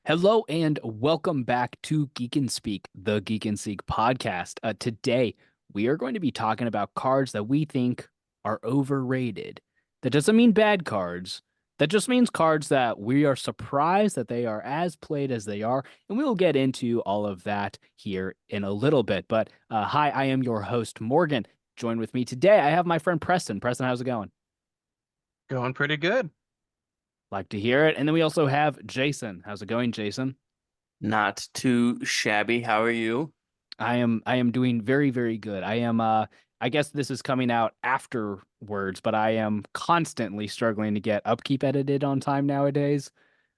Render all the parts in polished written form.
Hello and welcome back to Geek and Speak, the Geek and Seek podcast. Today, we are going to be talking about cards that we think are overrated. That doesn't mean bad cards. That just means cards that we are surprised that they are as played as they are. And we will get into all of that here in a little bit. But hi, I am your host, Morgan. Join with me today. I have my friend Preston. Preston, how's it going? Going pretty good. Like to hear it. And then we also have Jason. How's it going, Jason? Not too shabby. How are you? I am doing very, very good. I guess this is coming out afterwards, but I am constantly struggling to get Upkeep edited on time nowadays.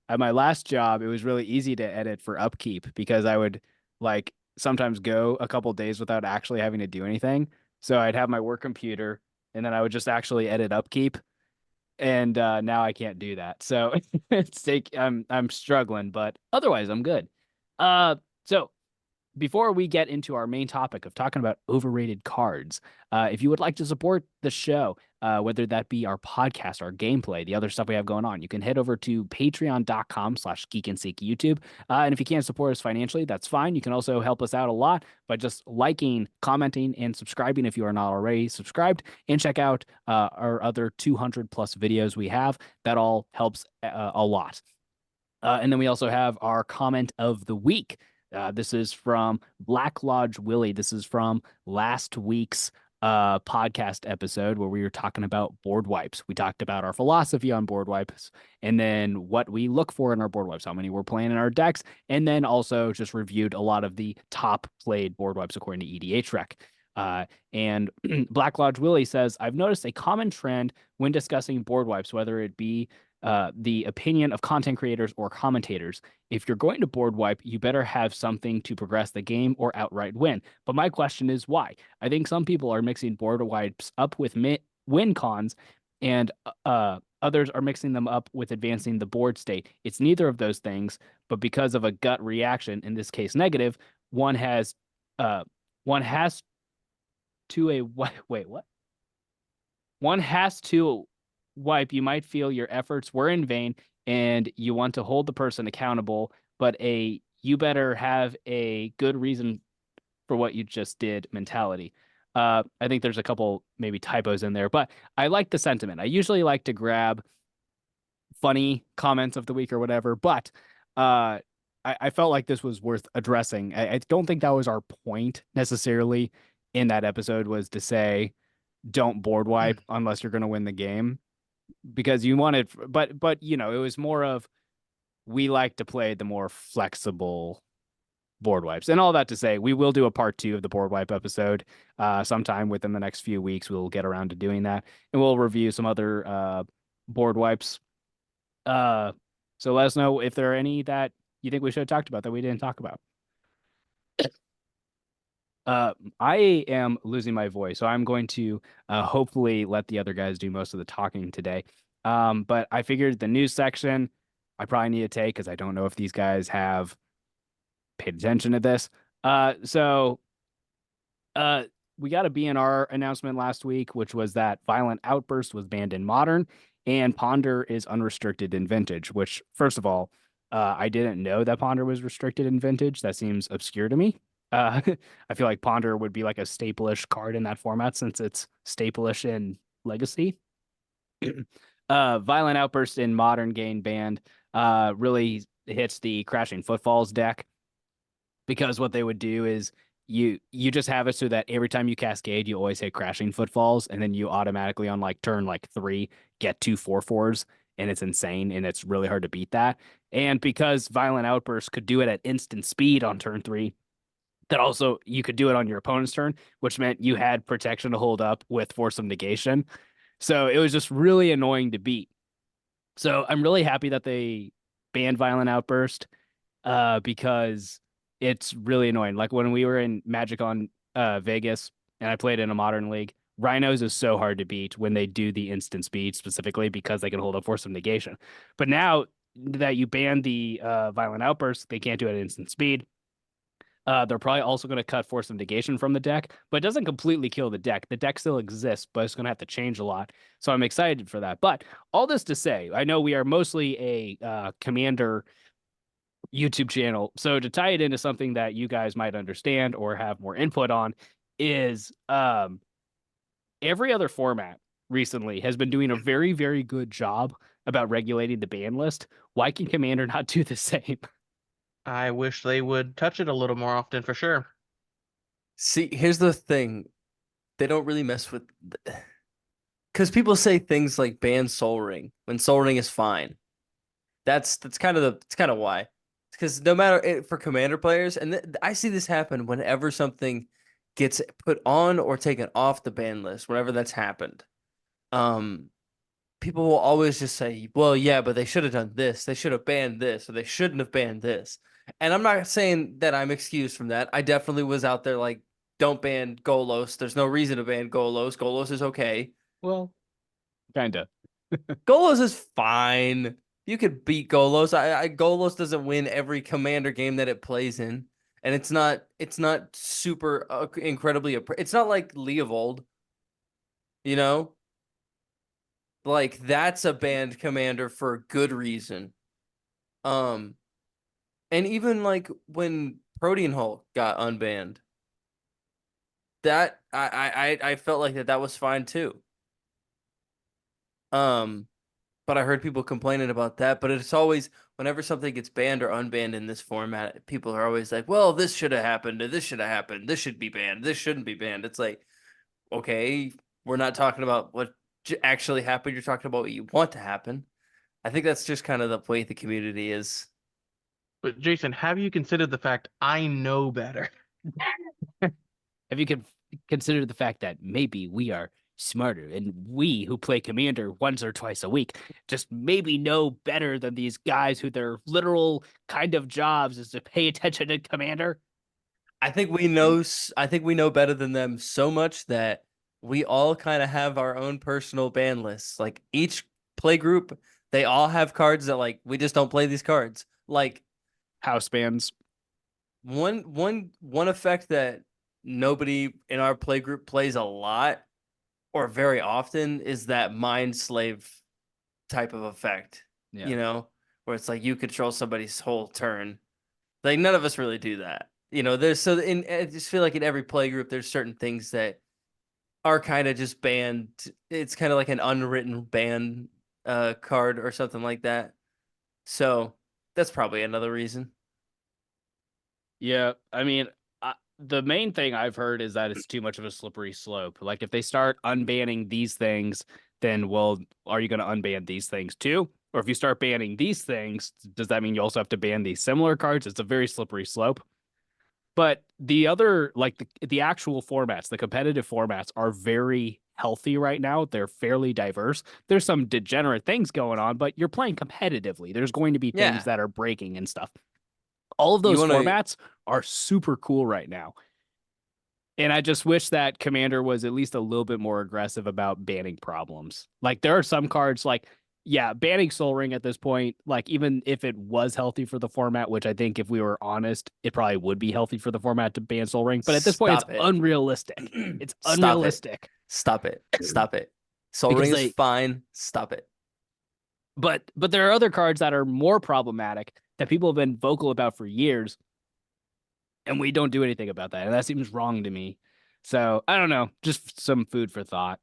At my last job, it was really easy to edit for Upkeep because I would like sometimes go a couple days without actually having to do anything. So I'd have my work computer and then I would just actually edit Upkeep. And now I can't do that. So I'm struggling, but otherwise I'm good. So before we get into our main topic of talking about overrated cards, if you would like to support the show, whether that be our podcast, our gameplay, the other stuff we have going on, you can head over to patreon.com/geek and seek YouTube. And if you can't support us financially, that's fine. You can also help us out a lot by just liking, commenting, and subscribing if you are not already subscribed. And check out our other 200 plus videos we have. That all helps a lot. And then we also have our comment of the week. This is from Black Lodge Willie. This is from last week's podcast episode where we were talking about board wipes. We talked about our philosophy on board wipes and then what we look for in our board wipes, how many we're playing in our decks, and then also just reviewed a lot of the top played board wipes according to EDH Rec. And Black Lodge Willie says, I've noticed a common trend when discussing board wipes, whether it be the opinion of content creators or commentators. If you're going to board wipe, you better have something to progress the game or outright win. But my question is why? I think some people are mixing board wipes up with win cons, and others are mixing them up with advancing the board state. It's neither of those things, but because of a gut reaction, in this case negative, one has uh, one has to a wait, what? One has to wipe. You might feel your efforts were in vain and you want to hold the person accountable, but you better have a good reason for what you just did mentality. I think there's a couple maybe typos in there, but I like the sentiment. I usually like to grab funny comments of the week or whatever, but I felt like this was worth addressing. I don't think that was our point necessarily in that episode, was to say don't board wipe unless you're going to win the game, because you wanted, but it was more of, we like to play the more flexible board wipes. And all that to say, we will do a part 2 of the board wipe episode sometime within the next few weeks. We'll get around to doing that, and we'll review some other board wipes. So let us know if there are any that you think we should have talked about that we didn't talk about. I am losing my voice, so I'm going to hopefully let the other guys do most of the talking today. But I figured the news section I probably need to take because I don't know if these guys have paid attention to this. So we got a BNR announcement last week, which was that Violent Outburst was banned in Modern and Ponder is unrestricted in Vintage, which, first of all, I didn't know that Ponder was restricted in Vintage. That seems obscure to me. I feel like Ponder would be like a staple-ish card in that format since it's staple-ish in Legacy. Violent Outburst in Modern gain banned really hits the Crashing Footfalls deck, because what they would do is you just have it so that every time you cascade, you always hit Crashing Footfalls, and then you automatically on like turn like 3 get 2/4/4s, and it's insane, and it's really hard to beat that. And because Violent Outburst could do it at instant speed on turn 3, that also you could do it on your opponent's turn, which meant you had protection to hold up with Force of Negation. So it was just really annoying to beat. So I'm really happy that they banned Violent Outburst, because it's really annoying. Like when we were in Magic on Vegas and I played in a Modern league, Rhinos is so hard to beat when they do the instant speed, specifically because they can hold up Force of Negation. But now that you ban the Violent Outburst, they can't do it at instant speed. They're probably also going to cut Force of Negation from the deck, but it doesn't completely kill the deck. The deck still exists, but it's going to have to change a lot. So I'm excited for that. But all this to say, I know we are mostly a Commander YouTube channel. So to tie it into something that you guys might understand or have more input on is every other format recently has been doing a very, very good job about regulating the ban list. Why can Commander not do the same? I wish they would touch it a little more often for sure. See, here's the thing. They don't really mess with because people say things like ban Soul Ring when Soul Ring is fine. That's kind of it's kind of why. Because no matter for commander players, and I see this happen whenever something gets put on or taken off the ban list, whenever that's happened. Um, People will always just say, "Well, yeah, but they should have done this. They should have banned this, or they shouldn't have banned this." And I'm not saying that I'm excused from that. I definitely was out there like, "Don't ban Golos. There's no reason to ban Golos. Golos is okay. Well, kinda. Golos is fine. You could beat Golos. Golos doesn't win every commander game that it plays in, and it's not super incredibly. It's not like Leovold, you know. Like that's a banned commander for a good reason. Um, and even like when Protean Hulk got unbanned, that I felt like that was fine too. Um, but I heard people complaining about that. But it's always whenever something gets banned or unbanned in this format, people are always like, "Well, this should have happened. Or this should have happened. This should be banned. This shouldn't be banned." It's like, okay, we're not talking about what actually happened. You're talking about what you want to happen. I think that's just kind of the way the community is. But Jason, have you considered the fact I know better? Have you considered the fact that maybe we are smarter and we who play Commander once or twice a week just maybe know better than these guys who their literal kind of jobs is to pay attention to Commander? I think we know. I think we know better than them so much that we all kind of have our own personal ban lists. Like each play group, they all have cards that like we just don't play these cards. Like House bands. one effect that nobody in our play group plays a lot or very often is that mind slave type of effect. Yeah. You know, where it's like you control somebody's whole turn. Like none of us really do that. You know, there's so in I just feel like in every play group there's certain things that are kind of just banned. It's kind of like an unwritten ban card or something like that. So that's probably another reason. Yeah, I mean, the main thing I've heard is that it's too much of a slippery slope. Like if they start unbanning these things, then well, are you going to unban these things too? Or if you start banning these things, does that mean you also have to ban these similar cards? It's a very slippery slope. But the other, like the actual formats, the competitive formats are very healthy right now. They're fairly diverse. There's some degenerate things going on, but you're playing competitively. There's going to be things Yeah. that are breaking and stuff. All of You those want to formats are super cool right now. And I just wish that Commander was at least a little bit more aggressive about banning problems. Like there are some cards like, yeah, banning Soul Ring at this point, like even if it was healthy for the format, which I think if we were honest, it probably would be healthy for the format to ban Soul Ring. But at this point, it's stop it. unrealistic. It's Stop it. unrealistic. Stop it. Stop it. Soul Because Ring is fine. Stop it. but there are other cards that are more problematic that people have been vocal about for years, and we don't do anything about that. And that seems wrong to me. So I don't know, just some food for thought.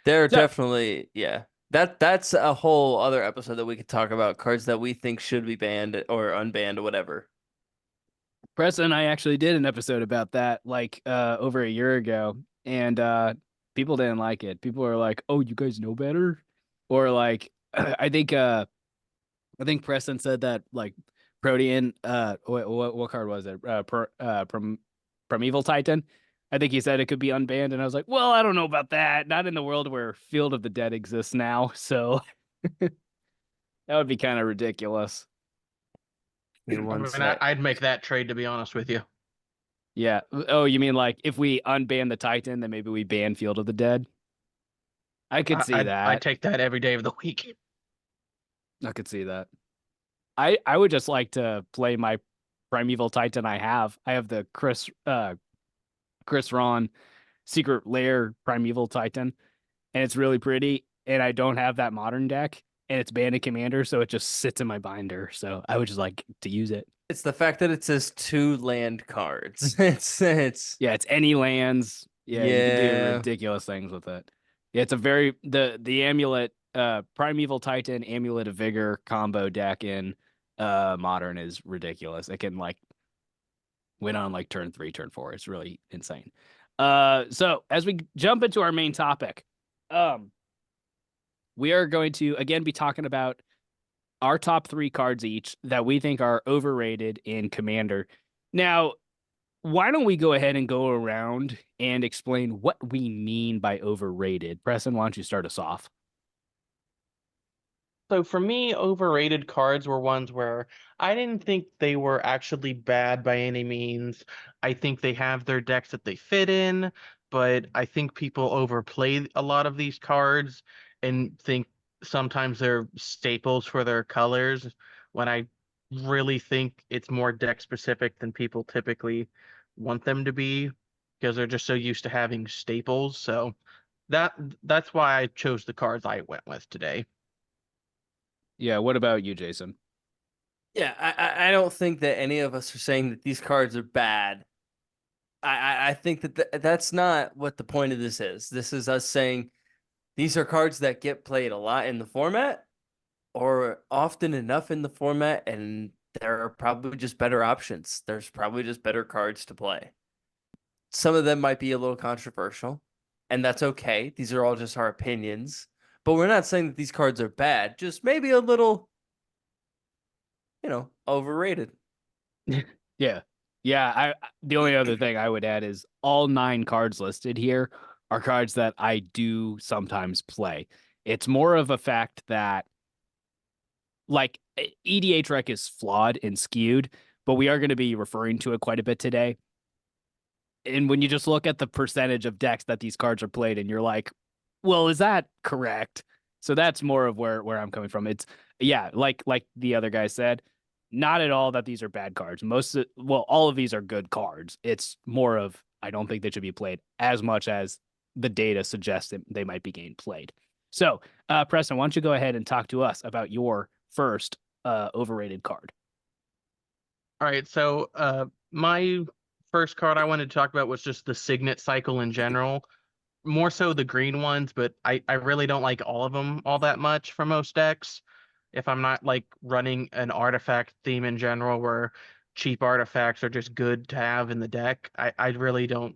There are So definitely, yeah. That's a whole other episode that we could talk about cards that we think should be banned or unbanned or whatever. Preston and I actually did an episode about that like over a year ago, and people didn't like it. People were like, "Oh, you guys know better," or like I think Preston said that like Protean what card was it? From Primeval Titan. I think he said it could be unbanned, and I was like, "Well, I don't know about that. Not in the world where Field of the Dead exists now." So that would be kind of ridiculous. Give me I one mean, sec. I'd make that trade to be honest with you. Yeah. Oh, you mean like if we unban the Titan, then maybe we ban Field of the Dead? I could see I'd that. take that every day of the week. I could see that. I would just like to play my Primeval Titan I have. I have the Chris Ron Secret Lair Primeval Titan, and it's really pretty. And I don't have that modern deck. and it's banned in Commander, so it just sits in my binder. So I would just like to use it. It's the fact that it says 2 land cards. It's Yeah, it's any lands. Yeah, you can do yeah. ridiculous things with it. Yeah, it's a very the amulet Primeval Titan Amulet of Vigor combo deck in Modern is ridiculous. It can like win on like turn 3, turn 4. It's really insane. So as we jump into our main topic, we are going to again be talking about our top 3 cards each that we think are overrated in Commander. Now, why don't we go ahead and go around and explain what we mean by overrated? Preston, why don't you start us off? So for me, overrated cards were ones where I didn't think they were actually bad by any means. I think they have their decks that they fit in, but I think people overplay a lot of these cards and think sometimes they're staples for their colors when I really think it's more deck specific than people typically want them to be because they're just so used to having staples. So that that's why I chose the cards I went with today. Yeah, what about you, Jason? Yeah, I don't think that any of us are saying that these cards are bad. I think that that's not what the point of this is. This is us saying these are cards that get played a lot in the format or often enough in the format, and there are probably just better options. There's probably just better cards to play. Some of them might be a little controversial, and that's okay. These are all just our opinions. But we're not saying that these cards are bad, just maybe a little, overrated. Yeah. Yeah, the only other thing I would add is all 9 cards listed here are cards that I do sometimes play. It's more of a fact that like EDH rec is flawed and skewed, but we are going to be referring to it quite a bit today. And when you just look at the percentage of decks that these cards are played in, you're like, well, is that correct? So that's more of where I'm coming from. It's yeah, like the other guy said, not at all that these are bad cards. All of these are good cards. It's more of I don't think they should be played as much as the data suggests that they might be getting played. So, Preston, why don't you go ahead and talk to us about your first overrated card? All right, so my first card I wanted to talk about was just the Signet cycle in general, more so the green ones, but I really don't like all of them all that much for most decks. If I'm not like running an artifact theme in general where cheap artifacts are just good to have in the deck, I really don't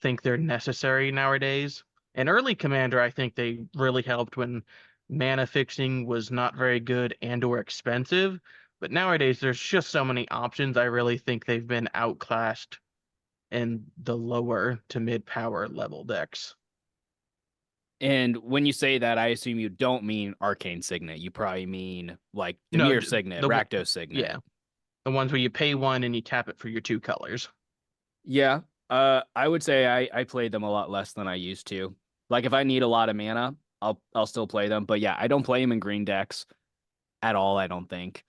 think they're necessary nowadays. In early Commander, I think they really helped when mana fixing was not very good and or expensive. But nowadays, there's just so many options. I really think they've been outclassed in the lower to mid power level decks. And when you say that, I assume you don't mean Arcane Signet. You probably mean like No, Demir Signet, the Rakdos Signet. yeah, the ones where you pay one and you tap it for your 2 colors. Yeah. I would say I played them a lot less than I used to. Like if I need a lot of mana, I'll still play them. But yeah, I don't play them in green decks at all, I don't think.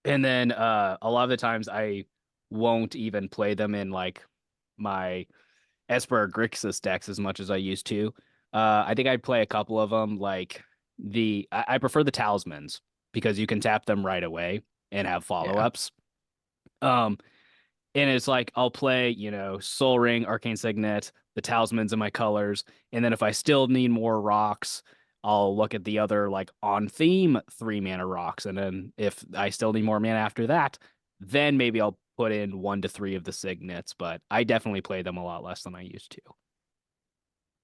And then a lot of the times I won't even play them in like my Esper Grixis decks as much as I used to. I think I'd play a couple of them. Like I prefer the talismans because you can tap them right away and have follow Yeah. ups. Um, and it's like I'll play, Soul Ring, Arcane Signet, the talismans in my colors, and then if I still need more rocks, I'll look at the other like on theme 3 mana rocks, and then if I still need more mana after that, then maybe I'll put in 1 to 3 of the signets. But I definitely play them a lot less than I used to.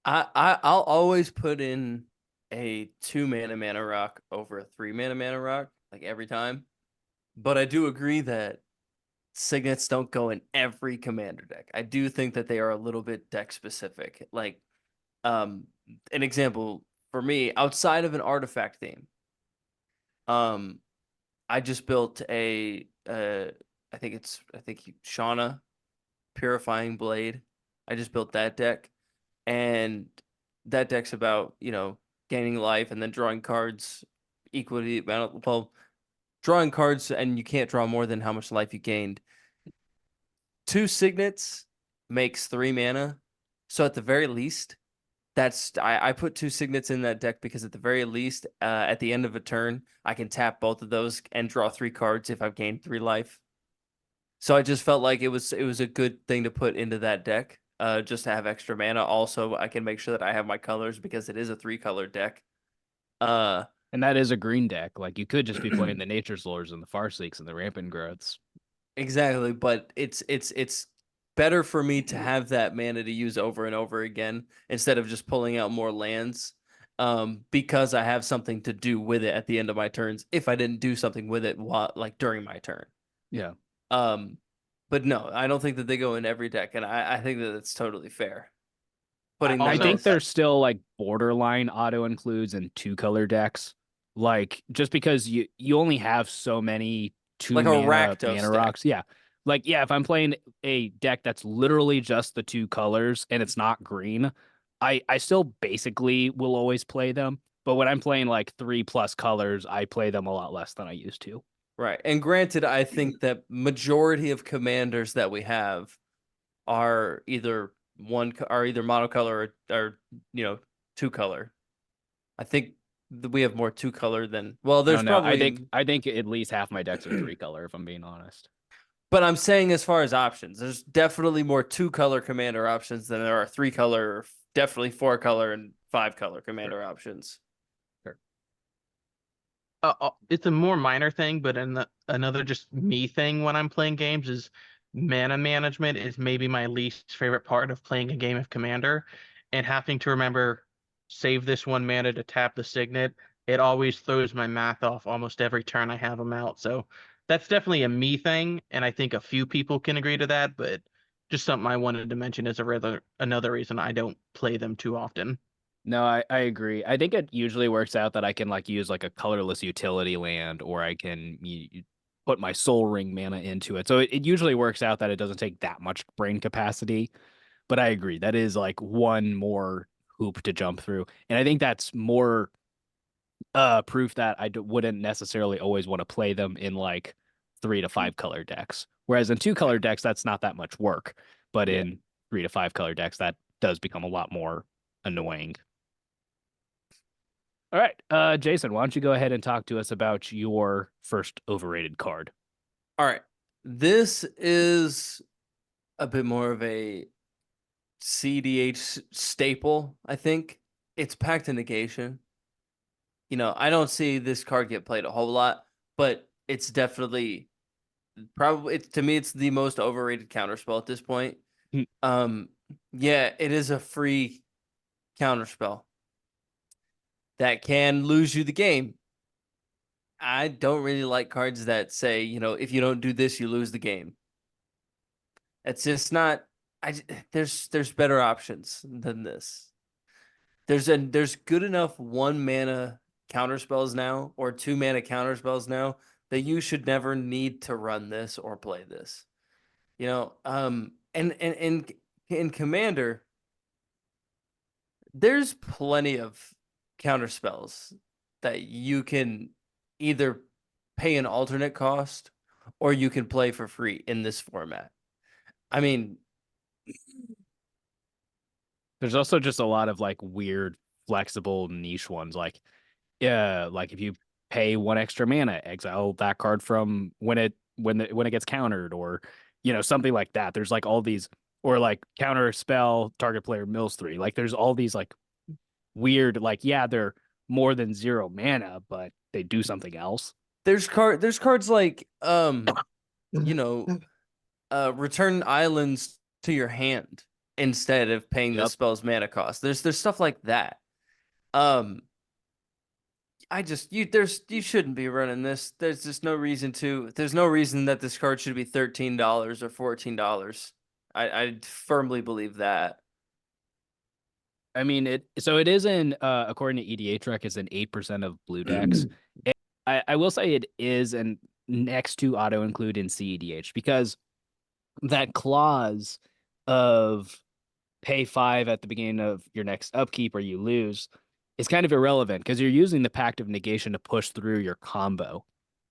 I'll always put in a 2 mana rock over a 3 mana rock, like every time. But I do agree that signets don't go in every commander deck. I do think that they are a little bit deck specific. Like, an example for me, outside of an artifact theme, um, I just built I think Shauna Purifying Blade. I just built that deck, and that deck's about gaining life and then drawing cards equally. Well, drawing cards and you can't draw more than how much life you gained. 2 signets makes 3 mana, so at the very least, I put 2 Signets in that deck because at the very least, at the end of a turn, I can tap both of those and draw 3 cards if I've gained 3 life. So I just felt like it was a good thing to put into that deck, just to have extra mana. Also, I can make sure that I have my colors because it is a 3-color deck. And that is a green deck. Like you could just be playing the Nature's Lords and the Farseeks and the Rampant Growths. Exactly, but it's better for me to have that mana to use over and over again instead of just pulling out more lands. Because I have something to do with it at the end of my turns if I didn't do something with it while like during my turn. Yeah. But no, I don't think that they go in every deck, and I think that it's totally fair. Putting them I Also, think in. there's still like borderline auto includes and 2-color decks. Like just because you only have so many Like a mana Rakdos deck. rocks. Yeah. Like, yeah, if I'm playing a deck that's literally just the 2 colors and it's not green, I still basically will always play them. But when I'm playing like 3+ colors, I play them a lot less than I used to. Right. And granted, I think that majority of commanders that we have are either monocolor or 2-color. I think we have more 2-color than I there's don't know. probably I think at least half my decks are 3-color, if I'm being honest. but I'm saying as far as options, there's definitely more 2-color commander options than there are 3-color, or definitely 4-color and 5-color commander options. Sure. It's a more minor thing, but another just me thing when I'm playing games is mana management is maybe my least favorite part of playing a game of Commander, and having to remember save this 1 mana to tap the Signet. It always throws my math off almost every turn I have them out. So that's definitely a me thing, and I think a few people can agree to that. But just something I wanted to mention is another reason I don't play them too often. No, I agree. I think it usually works out that I can like use like a colorless utility land, or I can put my Soul Ring mana into it. So it usually works out that it doesn't take that much brain capacity. But I agree, that is like one more hoop to jump through, and I think that's more proof that wouldn't necessarily always want to play them in like 3 to 5-color decks. Whereas in 2-color decks, that's not that much work, but Yeah. in 3 to 5-color decks, that does become a lot more annoying. All right, Jason, why don't you go ahead and talk to us about your first overrated card? All right. This is a bit more of a CDH staple, I think. It's Pact of Negation. I don't see this card get played a whole lot, but it's definitely probably to me it's the most overrated counterspell at this point. Hmm. Yeah, it is a free counterspell that can lose you the game. I don't really like cards that say, if you don't do this, you lose the game. It's just not. There's better options than this. There's good enough 1-mana counterspells now or 2-mana counterspells now that you should never need to run this or play this. And in Commander, there's plenty of counterspells that you can either pay an alternate cost or you can play for free in this format. I mean, There's also just a lot of like weird, flexible niche ones. Like, yeah, like if you pay 1 extra mana, exile that card from when it gets countered, or something like that. There's like all these, or like counter spell, target player mills 3. Like there's all these like weird, like, yeah, they're more than 0 mana, but they do something else. there's cards like return islands to your hand instead of paying the Yep. spell's mana cost. There's stuff like that. Um, you shouldn't be running this. There's just no reason to. There's no reason that this card should be $13 or $14. I firmly believe that. I mean, it is in according to EDH rec, it's in 8% of blue decks. I will say it is an next to auto include in CEDH, because that clause of pay 5 at the beginning of your next upkeep or you lose is kind of irrelevant, because you're using the Pact of Negation to push through your combo,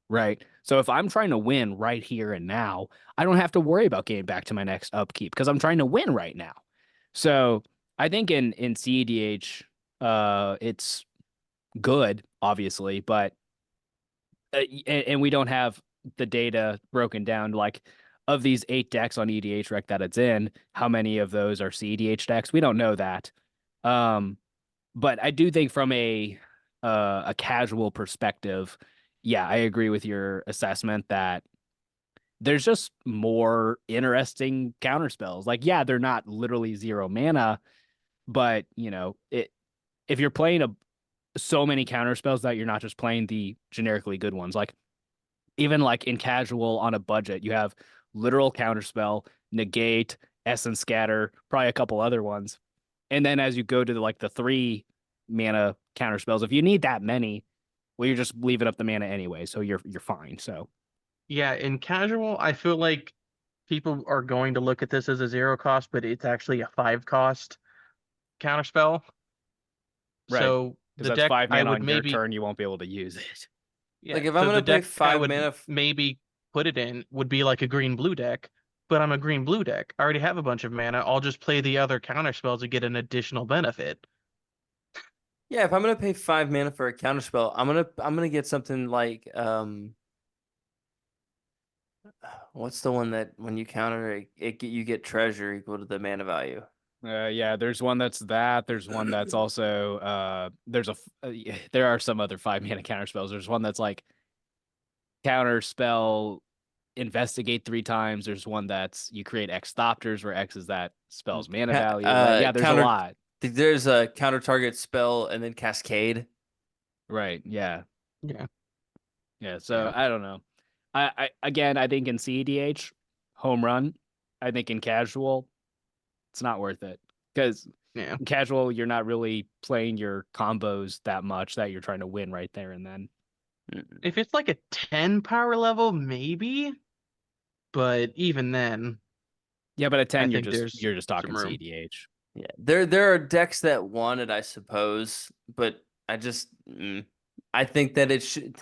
right? So if I'm trying to win right here and now, I don't have to worry about getting back to my next upkeep because I'm trying to win right now. So I think in CEDH, it's good, obviously, but and we don't have the data broken down like of these 8 decks on EDH rec that it's in, how many of those are CEDH decks? We don't know that. But I do think from a casual perspective, yeah, I agree with your assessment that there's just more interesting counter spells. Like, yeah, they're not literally 0 mana, but if you're playing so many counter spells that you're not just playing the generically good ones, like even like in casual on a budget, you have literal counterspell, negate, essence scatter, probably a couple other ones. And then as you go to like the 3 mana counterspells, if you need that many, well, you're just leaving up the mana anyway, so you're fine. So Yeah, in casual, I feel like people are going to look at this as a 0 cost, but it's actually a 5 cost counterspell. right, So because the that's deck 5 I mana would on your maybe turn, you won't be able to use it. yeah, Like if I'm so the gonna pay deck I 5 would mana, maybe put it in would be like a green blue deck, but I'm a green blue deck. I already have a bunch of mana. I'll just play the other counter spells to get an additional benefit. yeah, if I'm gonna pay 5 mana for a counter spell, I'm gonna get something like what's the one that when you counter you get treasure equal to the mana value. Yeah, there's one that's that. There's one that's also there are some other 5 mana counter spells. There's one that's like counter spell investigate 3 times. There's one that's you create X Thopters where X is that spell's mana value. Like, yeah, there's a Counter. lot. There's a counter target spell and then cascade. Right. Yeah. Yeah. Yeah. So Yeah. I don't know. I think in CEDH, home run. I think in casual, it's not worth it. Because Yeah. in casual, you're not really playing your combos that much that you're trying to win right there and then. If it's like a 10 power level, maybe. But even then, Yeah, but at I 10, think there's you're just talking some room. CEDH. Yeah, there are decks that want it, I suppose, but I think that it should.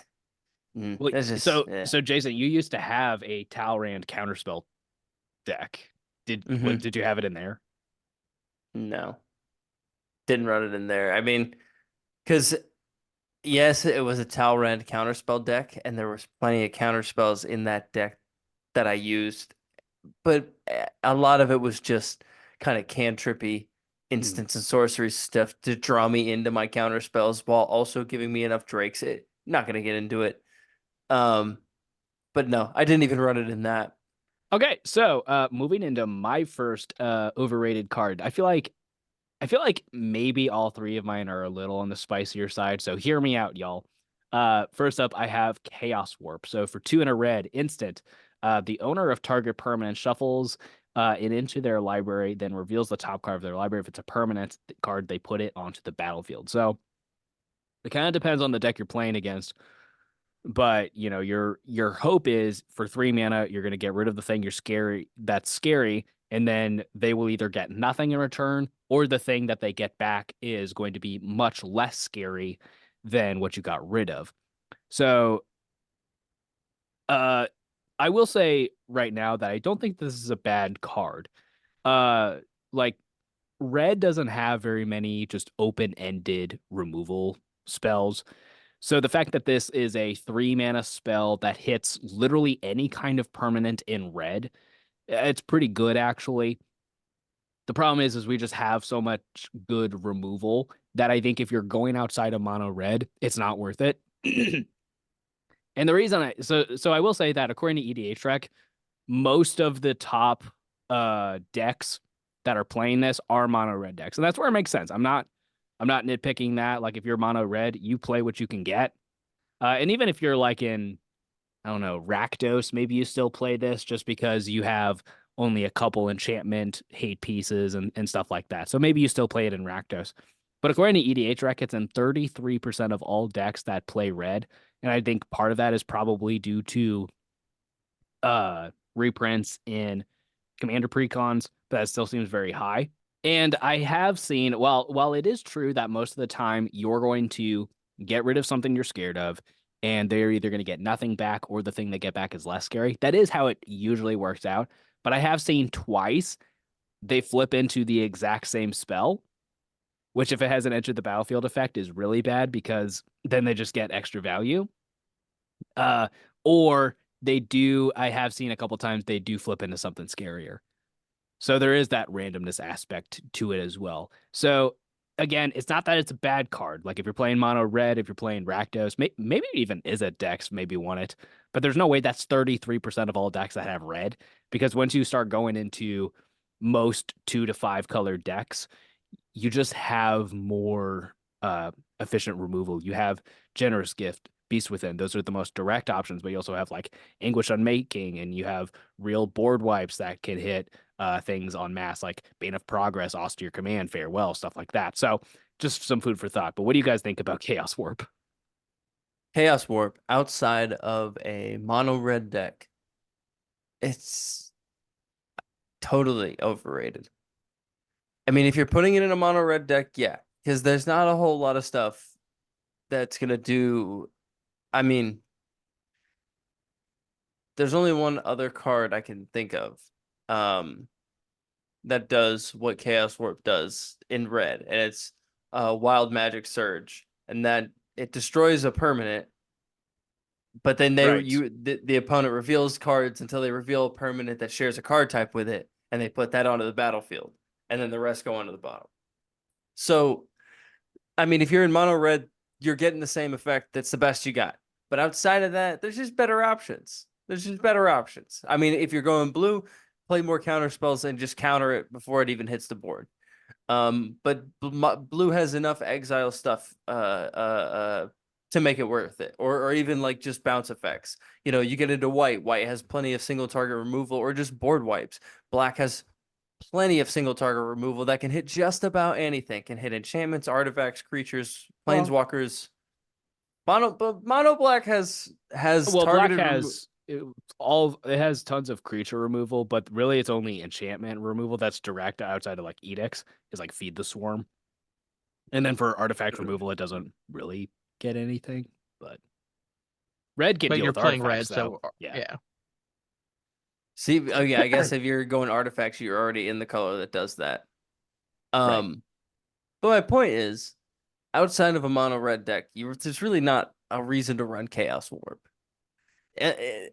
Well, That's just so Jason, you used to have a Talrand counterspell deck. Did you have it in there? No, didn't run it in there. I mean, because yes, it was a Talrand counterspell deck, and there was plenty of counterspells in that deck that I used, but a lot of it was just kind of cantrippy instants and sorcery stuff to draw me into my counterspells while also giving me enough drakes. Not gonna get into it. But no, I didn't even run it in that. Okay, so moving into my first overrated card, I feel like maybe all 3 of mine are a little on the spicier side. So hear me out, y'all. First up, I have Chaos Warp. So for 2 and a red, instant, the owner of target permanent shuffles it into their library, then reveals the top card of their library. If it's a permanent card, they put it onto the battlefield. So it kind of depends on the deck you're playing against. But your hope is for 3 mana, you're going to get rid of the thing that's scary, and then they will either get nothing in return, or the thing that they get back is going to be much less scary than what you got rid of. So I will say right now that I don't think this is a bad card. Like red doesn't have very many just open-ended removal spells. So the fact that this is a 3 mana spell that hits literally any kind of permanent in red, it's pretty good actually. The problem is we just have so much good removal that I think if you're going outside of mono red, it's not worth it. And the reason so I will say that according to EDH Rec, most of the top decks that are playing this are mono red decks. And that's where it makes sense. I'm not nitpicking that. Like if you're mono red, you play what you can get. And even if you're like in, I don't know, Rakdos, maybe you still play this just because you have only a couple enchantment hate pieces and stuff like that. So maybe you still play it in Rakdos. But according to EDH Rec, it's in 33% of all decks that play red. And I think part of that is probably due to reprints in Commander Precons, but that still seems very high. And I have seen, while it is true that most of the time you're going to get rid of something you're scared of, and they're either going to get nothing back or the thing they get back is less scary. That is how it usually works out. But I have seen twice they flip into the exact same spell which if it has an entered the battlefield effect is really bad because then they just get extra value. Or they do, I have seen a couple times they do flip into something scarier. So there is that randomness aspect to it as well. So again, it's not that it's a bad card. Like if you're playing mono red, if you're playing Rakdos, maybe even Izzet decks maybe want it, but there's no way that's 33% of all decks that have red, because once you start going into most 2 to 5 color decks, you just have more efficient removal. You have Generous Gift, Beast Within. Those are the most direct options, but you also have like Anguish Unmaking, and you have real board wipes that can hit things en masse, like Bane of Progress, Austere Command, Farewell, stuff like that. So just some food for thought. But what do you guys think about Chaos Warp? Chaos Warp outside of a mono red deck, it's totally overrated. I mean, if you're putting it in a mono red deck, yeah, because there's not a whole lot of stuff that's gonna do. I mean, there's only one other card I can think of, that does what Chaos Warp does in red, and it's Wild Magic Surge, and that it destroys a permanent. But then Right. the opponent reveals cards until they reveal a permanent that shares a card type with it, and they put that onto the battlefield, and then the rest go onto the bottom. So, I mean, if you're in mono red, you're getting the same effect. That's the best you got. But outside of that, there's just better options. I mean, if you're going blue, play more counter spells and just counter it before it even hits the board. But blue has enough exile stuff to make it worth it, or even like just bounce effects. You know, you get into white. White has plenty of single target removal or just board wipes. Black has plenty of single target removal that can hit just about anything. Can hit enchantments, artifacts, creatures, planeswalkers. Mono black has Well, black targeted has it has tons of creature removal, but really it's only enchantment removal that's direct outside of like edicts, is like Feed the Swarm. And then for artifact removal, it doesn't really get anything. But red can But deal you're with playing artifacts red, though. so Yeah. yeah. See, oh yeah, I guess if you're going artifacts, you're already in the color that does that. Right. But my point is, outside of a mono red deck, there's really not a reason to run Chaos Warp.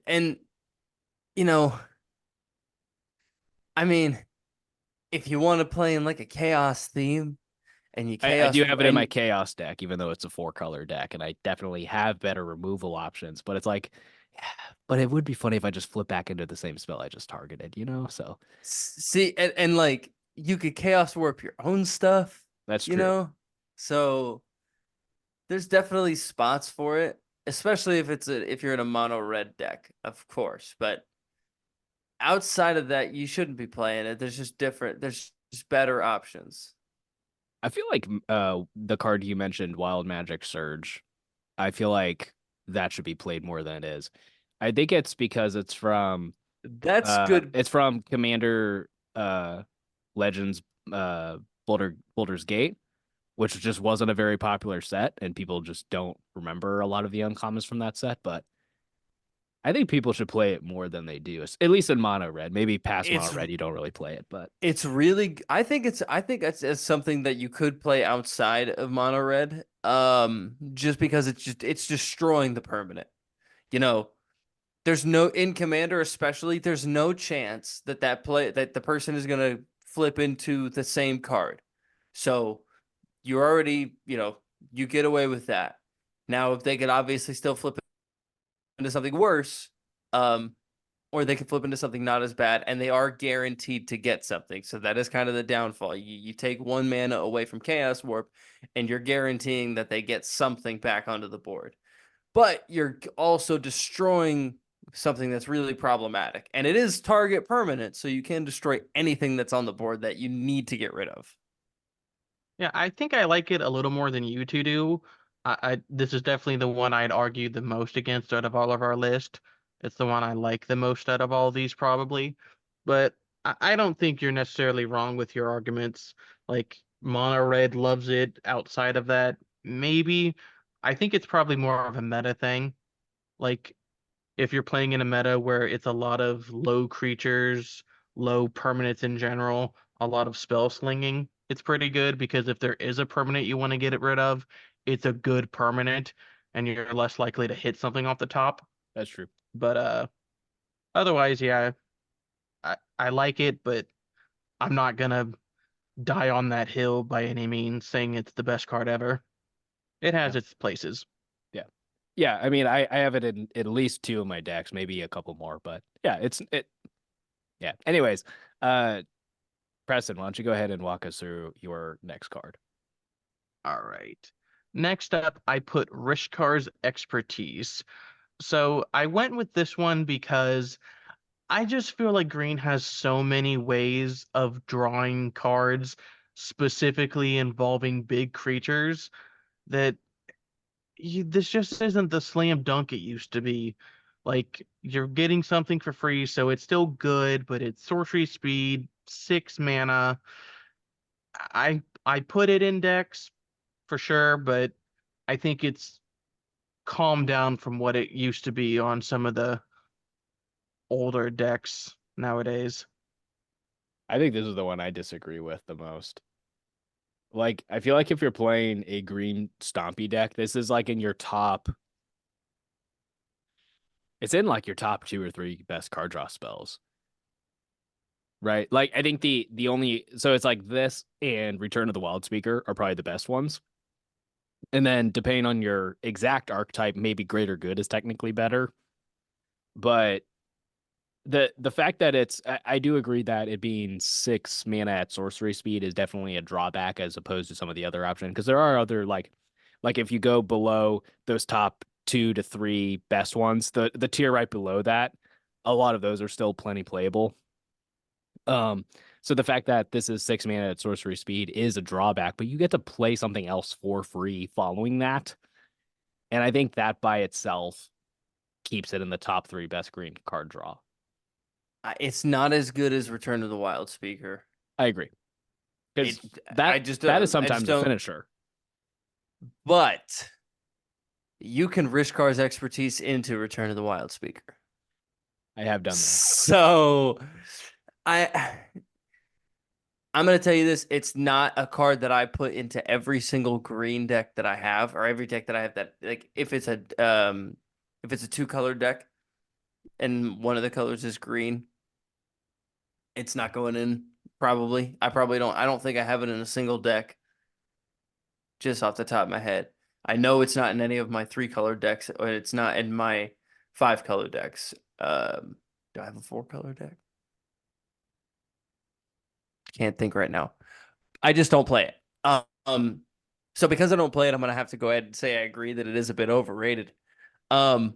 And you know, I mean, if you want to play in like a chaos theme and you I chaos do have it in my and chaos deck, even though it's a 4-color deck, and I definitely have better removal options. But it's like, yeah, but it would be funny if I just flip back into the same spell I just targeted, you know? So see and like you could chaos warp your own stuff, that's you true. know? So there's definitely spots for it, especially if you're in a mono red deck, of course. But outside of that, you shouldn't be playing it. There's just better options. I feel like the card you mentioned, Wild Magic Surge, I feel like that should be played more than it is. I think it's because That's good. it's from Commander Legends Boulder's Gate, which just wasn't a very popular set, and people just don't remember a lot of the uncommons from that set. But I think people should play it more than they do, at least in mono red. Maybe past mono It's red, you don't really play it, but It's really, I think it's something that you could play outside of mono red. Just because it's destroying the permanent. You know, there's no in commander, especially there's no chance that that the person is gonna flip into the same card. So you're already, you get away with that. Now, if they could obviously still flip into something worse, or they can flip into something not as bad, and they are guaranteed to get something. So that is kind of the downfall. You take 1 mana away from Chaos Warp, and you're guaranteeing that they get something back onto the board. But you're also destroying something that's really problematic. And it is target permanent, so you can destroy anything that's on the board that you need to get rid of. Yeah, I think I like it a little more than you two do. This is definitely the one I'd argue the most against out of all of our list. It's the one I like the most out of all these, probably. But I don't think you're necessarily wrong with your arguments. Like, Mono Red loves it. Outside of that, maybe. I think it's probably more of a meta thing. Like, if you're playing in a meta where it's a lot of low creatures, low permanents in general, a lot of spell slinging, it's pretty good because if there is a permanent you want to get rid of, it's a good permanent, and you're less likely to hit something off the top. That's true. But otherwise, yeah, I like it, but I'm not gonna die on that hill by any means, saying it's the best card ever. It has Yeah. its places. Yeah. Yeah. I mean, I have it in at least 2 of my decks, maybe a couple more, but yeah, it. Yeah. Anyways, Preston, why don't you go ahead and walk us through your next card? All right. Next up, I put Rishkar's Expertise. So I went with this one because I just feel like green has so many ways of drawing cards, specifically involving big creatures, that this just isn't the slam dunk it used to be. Like, you're getting something for free, so it's still good, but it's sorcery speed, 6 mana. I put it in decks for sure, but I think it's calmed down from what it used to be on some of the older decks nowadays. I think this is the one I disagree with the most. Like, I feel like if you're playing a green stompy deck, this is like in your top. It's in like your top 2 or 3 best card draw spells. Right? Like, I think the only so it's like this and Return of the Wild Speaker are probably the best ones. And then depending on your exact archetype, maybe Greater Good is technically better. But the fact that I do agree that it being 6 mana at sorcery speed is definitely a drawback as opposed to some of the other options, because there are other like if you go below those top 2 to 3 best ones, the tier right below that, a lot of those are still plenty playable. So the fact that this is 6 mana at sorcery speed is a drawback, but you get to play something else for free following that. And I think that by itself keeps it in the top 3 best green card draw. It's not as good as Return of the Wild Speaker. I agree. Because I just that is I sometimes just a don't. finisher. But you can Rishkar's Expertise into Return of the Wild Speaker. I have done that. So I'm gonna tell you this: it's not a card that I put into every single green deck that I have, or every deck that I have. That, like, if it's a 2-color deck and one of the colors is green, it's not going in. Probably, I don't think I have it in a single deck. Just off the top of my head, I know it's not in any of my 3-color decks, or it's not in my 5-color decks. Do I have a 4-color deck? Can't think right now. I just don't play it. So because I don't play it, I'm gonna have to go ahead and say I agree that it is a bit overrated. It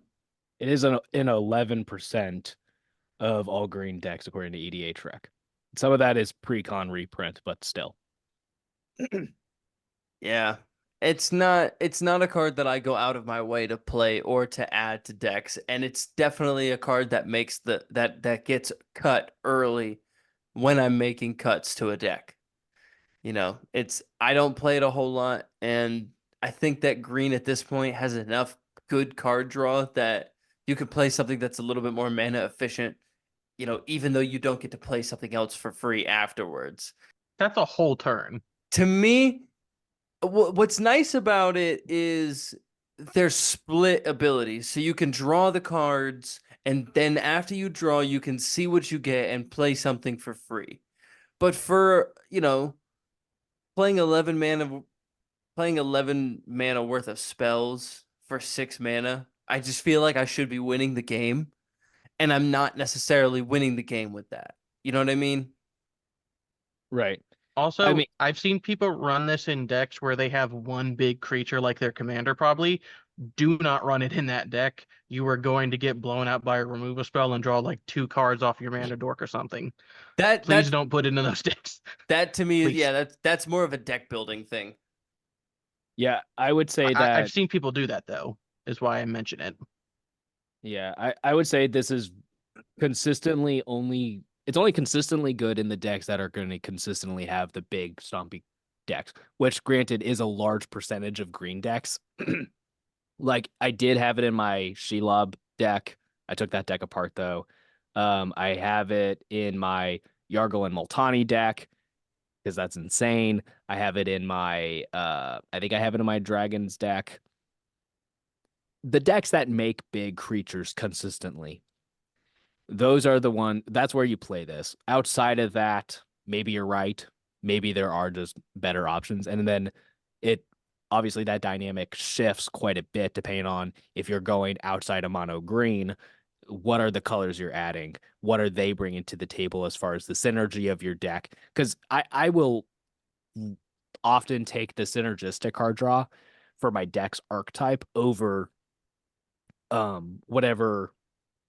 is in 11% of all green decks according to EDH rec. Some of that is pre-con reprint, but still. Yeah. It's not a card that I go out of my way to play or to add to decks, and it's definitely a card that makes that gets cut early when I'm making cuts to a deck. I don't play it a whole lot, and I think that green at this point has enough good card draw that you could play something that's a little bit more mana efficient, even though you don't get to play something else for free afterwards. That's a whole turn. To me, what's nice about it is there's split abilities. So you can draw the cards, and then after you draw, you can see what you get and play something for free. But for, playing 11 mana worth of spells for 6 mana, I just feel like I should be winning the game, and I'm not necessarily winning the game with that. You know what I mean? Right. Also, I mean, I've seen people run this in decks where they have one big creature like their commander probably. Do not run it in that deck. You are going to get blown out by a removal spell and draw like 2 cards off your mana dork or something. Please don't put it in those decks. That to me, Please. yeah, that's more of a deck building thing. yeah, I would say that I've seen people do that though, is why I mention it. yeah, I would say this is it's only consistently good in the decks that are going to consistently have the big stompy decks, which granted is a large percentage of green decks. Like, I did have it in my Shelob deck. I took that deck apart though. I have it in my Yargle and Multani deck. because that's insane. I have it in my I think I have it in my dragons deck. The decks that make big creatures consistently, those are the one that's where you play this. Outside of that, maybe you're right. Maybe there are just better options. And then it obviously that dynamic shifts quite a bit depending on if you're going outside of mono green, what are the colors you're adding? What are they bringing to the table as far as the synergy of your deck? Because I will often take the synergistic card draw for my deck's archetype over whatever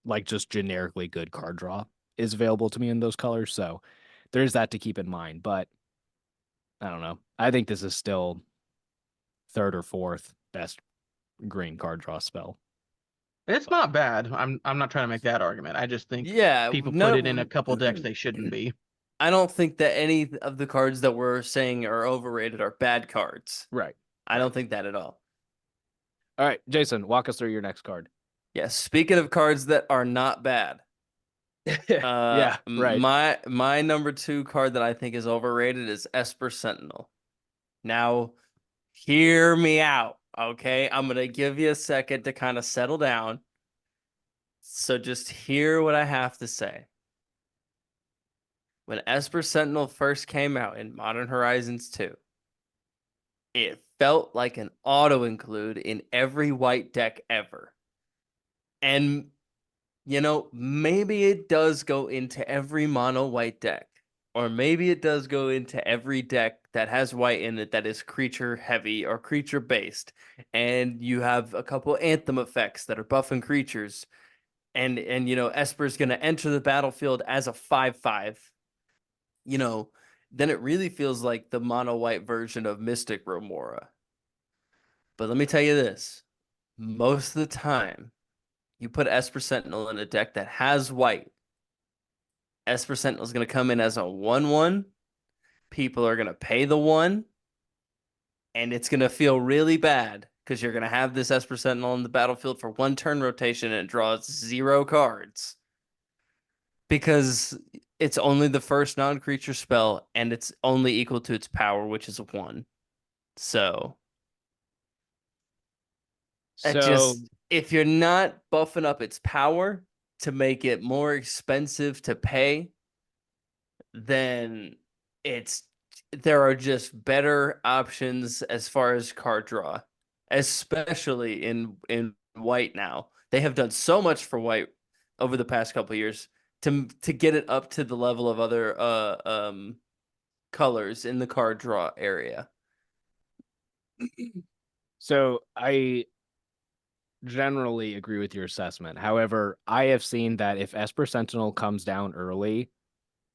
like just generically good card draw is available to me in those colors. So there's that to keep in mind. But I don't know. I think this is still third or fourth best green card draw spell. It's not bad. I'm not trying to make that argument. I just think Yeah, people no, put it in a couple decks they shouldn't be. I don't think that any of the cards that we're saying are overrated are bad cards. Right. I don't think that at all. All right, Jason, walk us through your next card. Yeah, speaking of cards that are not bad. Yeah, right. My number 2 card that I think is overrated is Esper Sentinel. Now, hear me out, okay? I'm gonna give you a second to kind of settle down. So just hear what I have to say. When Esper Sentinel first came out in Modern Horizons 2, it felt like an auto include in every white deck ever. And maybe it does go into every mono white deck, or maybe it does go into every deck that has white in it that is creature heavy or creature based, and you have a couple anthem effects that are buffing creatures, and Esper's going to enter the battlefield as a 5/5. Then it really feels like the mono white version of Mystic Remora. But let me tell you this: most of the time, you put Esper Sentinel in a deck that has white, Esper Sentinel is going to come in as a 1/1. People are going to pay the 1, and it's going to feel really bad because you're going to have this Esper Sentinel in the battlefield for 1 turn rotation and it draws 0 cards because it's only the first non-creature spell and it's only equal to its power, which is a 1. So So if you're not buffing up its power to make it more expensive to pay, then there are just better options as far as card draw, especially in white now. They have done so much for white over the past couple of years to get it up to the level of other colors in the card draw area. So I generally agree with your assessment. However, I have seen that if Esper Sentinel comes down early,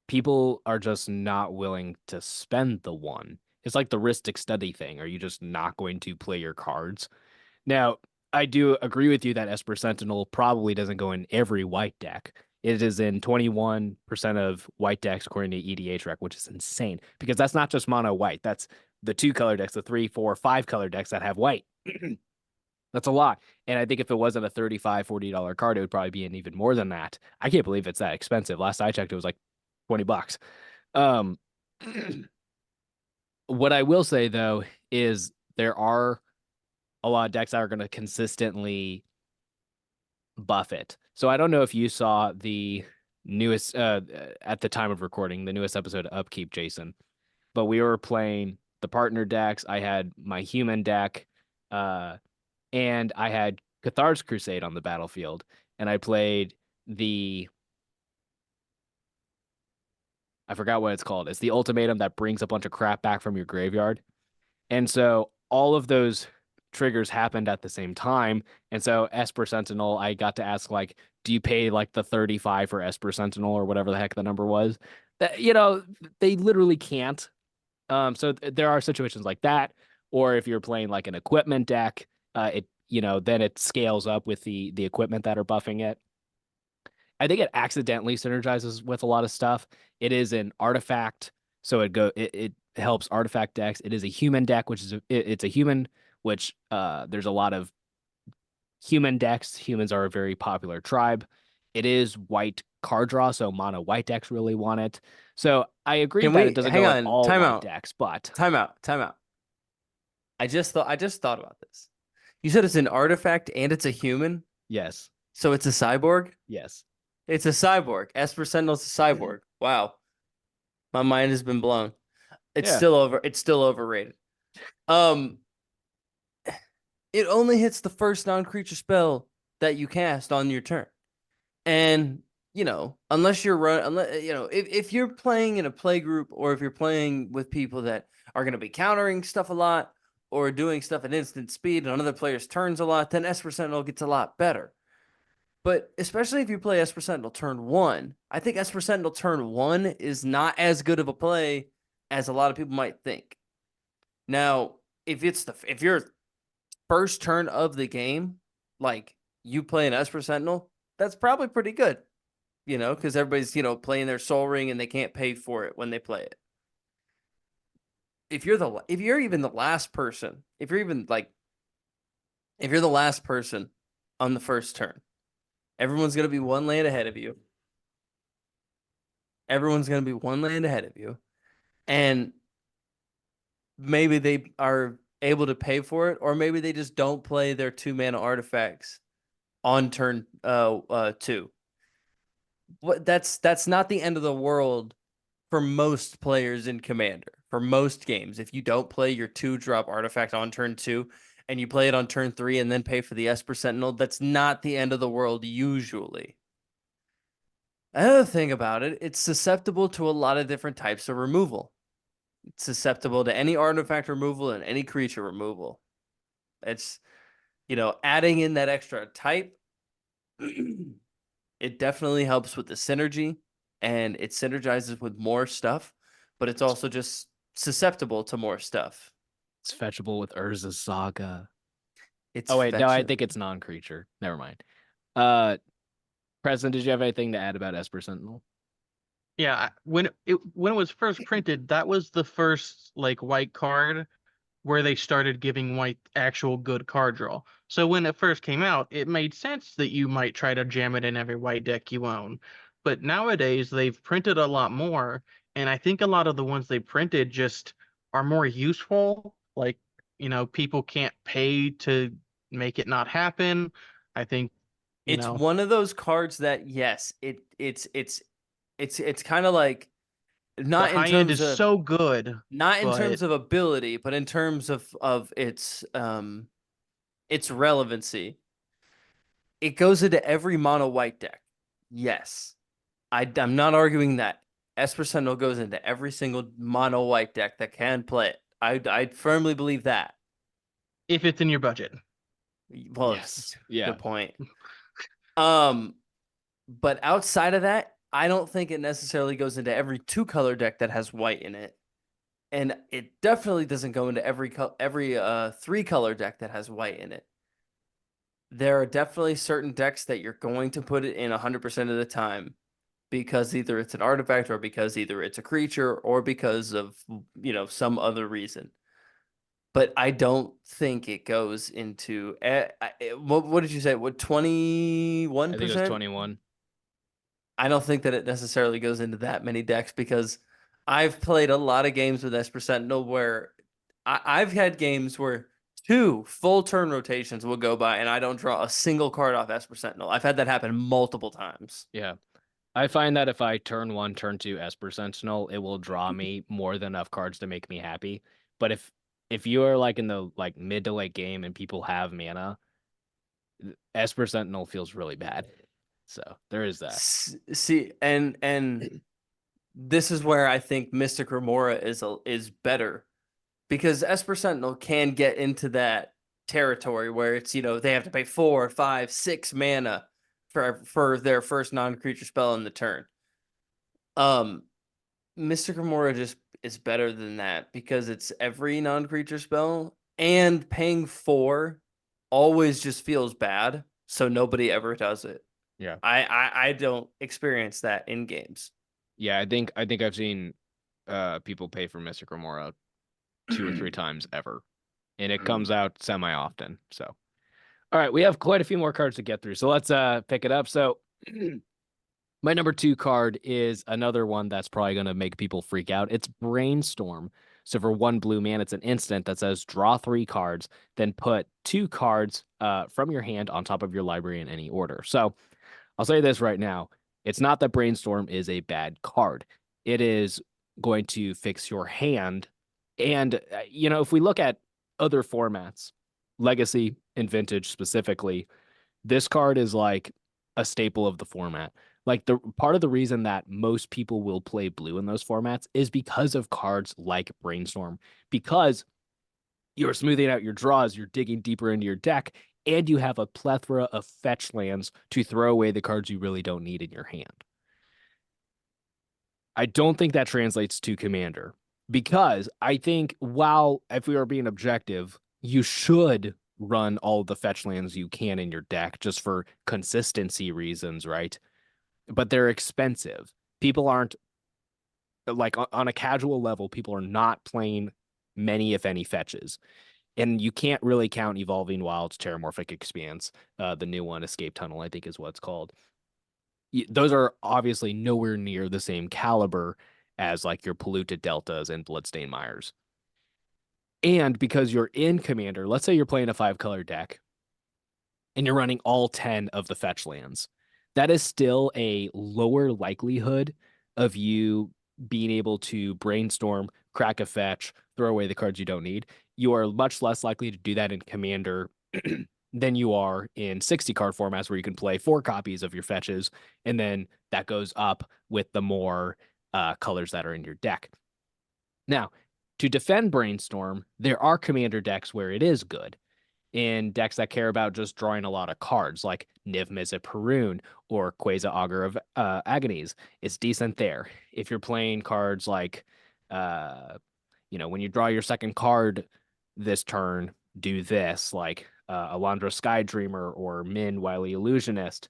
people are just not willing to spend the 1. It's like the Ristic Study thing. Are you just not going to play your cards? Now, I do agree with you that Esper Sentinel probably doesn't go in every white deck. It is in 21% of white decks according to EDH rec, which is insane because that's not just mono white. That's the 2 color decks, the 3, 4, 5 color decks that have white. That's a lot. And I think if it wasn't a $35, $40 card, it would probably be in even more than that. I can't believe it's that expensive. Last I checked, it was like $20. Um, what I will say though is there are a lot of decks that are going to consistently buff it. So I don't know if you saw the newest at the time of recording, the newest episode of Upkeep, Jason, but we were playing the partner decks. I had my human deck, and I had Cathar's Crusade on the battlefield, and I played I forgot what it's called. It's the ultimatum that brings a bunch of crap back from your graveyard. And so all of those triggers happened at the same time. And so Esper Sentinel, I got to ask, like, do you pay like the 35 for Esper Sentinel or whatever the heck the number was? That, they literally can't. So there are situations like that. Or if you're playing like an equipment deck, then it scales up with the equipment that are buffing it. I think it accidentally synergizes with a lot of stuff. It is an artifact, so it helps artifact decks. It is a human deck, which is it's a human, which there's a lot of human decks. Humans are a very popular tribe, it is white card draw, so mono white decks really want it. So I agree Can that it we doesn't hang go in on? all Time white out. decks, but Time out. Time out. I just thought about this. You said it's an artifact and it's a human, yes, so it's a cyborg? yes. It's a cyborg. Esper Sentinel's a cyborg. Wow. My mind has been blown. Yeah. It's still overrated. Um it only hits the first non-creature spell that you cast on your turn. And unless if you're playing in a play group or if you're playing with people that are going to be countering stuff a lot or doing stuff at instant speed on other players' turns a lot, then Esper Sentinel gets a lot better. But especially if you play Esper Sentinel turn 1, I think Esper Sentinel turn 1 is not as good of a play as a lot of people might think. Now, if your first turn of the game, like you play an Esper Sentinel, that's probably pretty good, because everybody's, playing their Soul Ring and they can't pay for it when they play it. If you're even the last person, if you're the last person on the first turn, everyone's going to be one land ahead of you. And maybe they are able to pay for it, or maybe they just don't play their 2-mana artifacts on turn 2. That's not the end of the world for most players in Commander. For most games, if you don't play your 2-drop artifact on turn 2 and you play it on turn 3 and then pay for the Esper Sentinel, that's not the end of the world usually. Another thing about it, it's susceptible to a lot of different types of removal. It's susceptible to any artifact removal and any creature removal. It's, adding in that extra type, it definitely helps with the synergy and it synergizes with more stuff, but it's also just susceptible to more stuff. It's fetchable with Urza's Saga. It's Oh wait, no, I fetching. think it's non-creature. Never mind. Preston, did you have anything to add about Esper Sentinel? Yeah, when it was first printed, that was the first like white card where they started giving white actual good card draw. So when it first came out, it made sense that you might try to jam it in every white deck you own. But nowadays they've printed a lot more, and I think a lot of the ones they printed just are more useful. Like, people can't pay to make it not happen. I think, It's one of those cards that yes, it's kind of like the high end is so good, not in but terms of ability, but in terms of its relevancy. It goes into every mono white deck. Yes. I'm not arguing that. Esper Sentinel goes into every single mono white deck that can play it. I firmly believe that. if it's in your budget. Well, Yes. Yeah. good point. But outside of that, I don't think it necessarily goes into every 2-color deck that has white in it. And it definitely doesn't go into every 3-color deck that has white in it. There are definitely certain decks that you're going to put it in 100% of the time because either it's an artifact or because either it's a creature or because of, some other reason. But I don't think it goes into what did you say? What, 21%? I think it was 21. I don't think that it necessarily goes into that many decks because I've played a lot of games with Esper Sentinel where I've had games where 2 full turn rotations will go by and I don't draw a single card off Esper Sentinel. I've had that happen multiple times. Yeah. I find that if I turn 1, turn 2 Esper Sentinel, it will draw me more than enough cards to make me happy. But if you are like in the mid to late game and people have mana, Esper Sentinel feels really bad. So there is that. See, and this is where I think Mystic Remora is better because Esper Sentinel can get into that territory where it's, they have to pay 4, 5, 6 mana for their first non-creature spell in the turn. Mystic Remora just is better than that because it's every non-creature spell and paying 4 always just feels bad, so nobody ever does it. Yeah. I don't experience that in games. Yeah, I think I've seen people pay for Mystic Remora 2 or 3 times ever. And it comes out semi often. So all right, we have quite a few more cards to get through. So let's pick it up. So My number 2 card is another one that's probably going to make people freak out. It's Brainstorm. So for 1 blue man, it's an instant that says draw 3 cards, then put 2 cards from your hand on top of your library in any order. So I'll say this right now. It's not that Brainstorm is a bad card. It is going to fix your hand. And, if we look at other formats, Legacy and Vintage specifically, this card is like a staple of the format. Like the part of the reason that most people will play blue in those formats is because of cards like Brainstorm, because you're smoothing out your draws, you're digging deeper into your deck, and you have a plethora of fetch lands to throw away the cards you really don't need in your hand. I don't think that translates to Commander because I think while if we are being objective, you should run all the fetch lands you can in your deck just for consistency reasons, right? But they're expensive. People aren't like on a casual level, people are not playing many, if any, fetches. And you can't really count Evolving Wilds, Terramorphic Expanse, the new one, Escape Tunnel, I think is what it's called. Those are obviously nowhere near the same caliber as like your Polluted Deltas and Bloodstained Mires. And because you're in Commander, let's say you're playing a 5-color deck and you're running all 10 of the fetch lands, that is still a lower likelihood of you being able to brainstorm, crack a fetch, throw away the cards you don't need. You are much less likely to do that in Commander than you are in 60 card formats where you can play 4 copies of your fetches, and then that goes up with the more colors that are in your deck. Now, to defend Brainstorm, there are Commander decks where it is good. In decks that care about just drawing a lot of cards, like Niv Mizzet Perun or Quasar Augur of Agonies, it's decent there. If you're playing cards like, when you draw your second card this turn, do this, like Alondra Skydreamer or Min Wily Illusionist.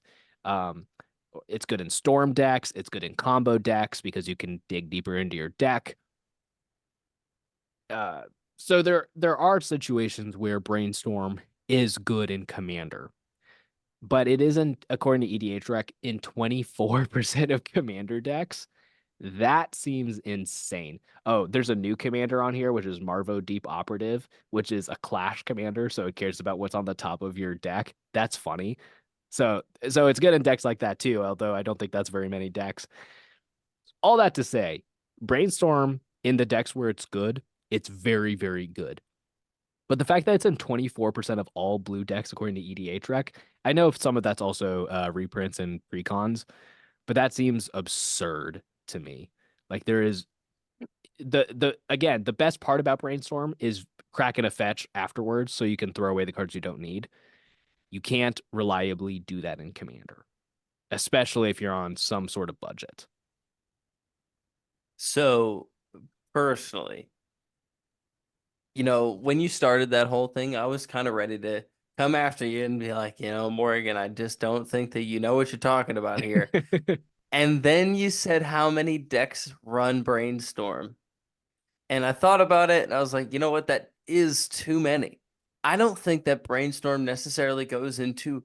It's good in Storm decks. It's good in combo decks because you can dig deeper into your deck. So there are situations where Brainstorm is good in Commander, but it isn't, according to EDH Rec, in 24% of Commander decks. That seems insane. Oh, there's a new commander on here, which is Marvo Deep Operative, which is a Clash commander, so it cares about what's on the top of your deck. That's funny. So it's good in decks like that too, although I don't think that's very many decks. All that to say, Brainstorm in the decks where it's good, it's very, very good. But the fact that it's in 24% of all blue decks, according to EDH Rec, I know some of that's also reprints and precons, but that seems absurd to me. Like there is the best part about Brainstorm is cracking a fetch afterwards so you can throw away the cards you don't need. You can't reliably do that in Commander, especially if you're on some sort of budget. So personally, when you started that whole thing, I was kind of ready to come after you and be like, Morgan, I just don't think that you know what you're talking about here. And then you said how many decks run Brainstorm. And I thought about it and I was like, you know what? That is too many. I don't think that Brainstorm necessarily goes into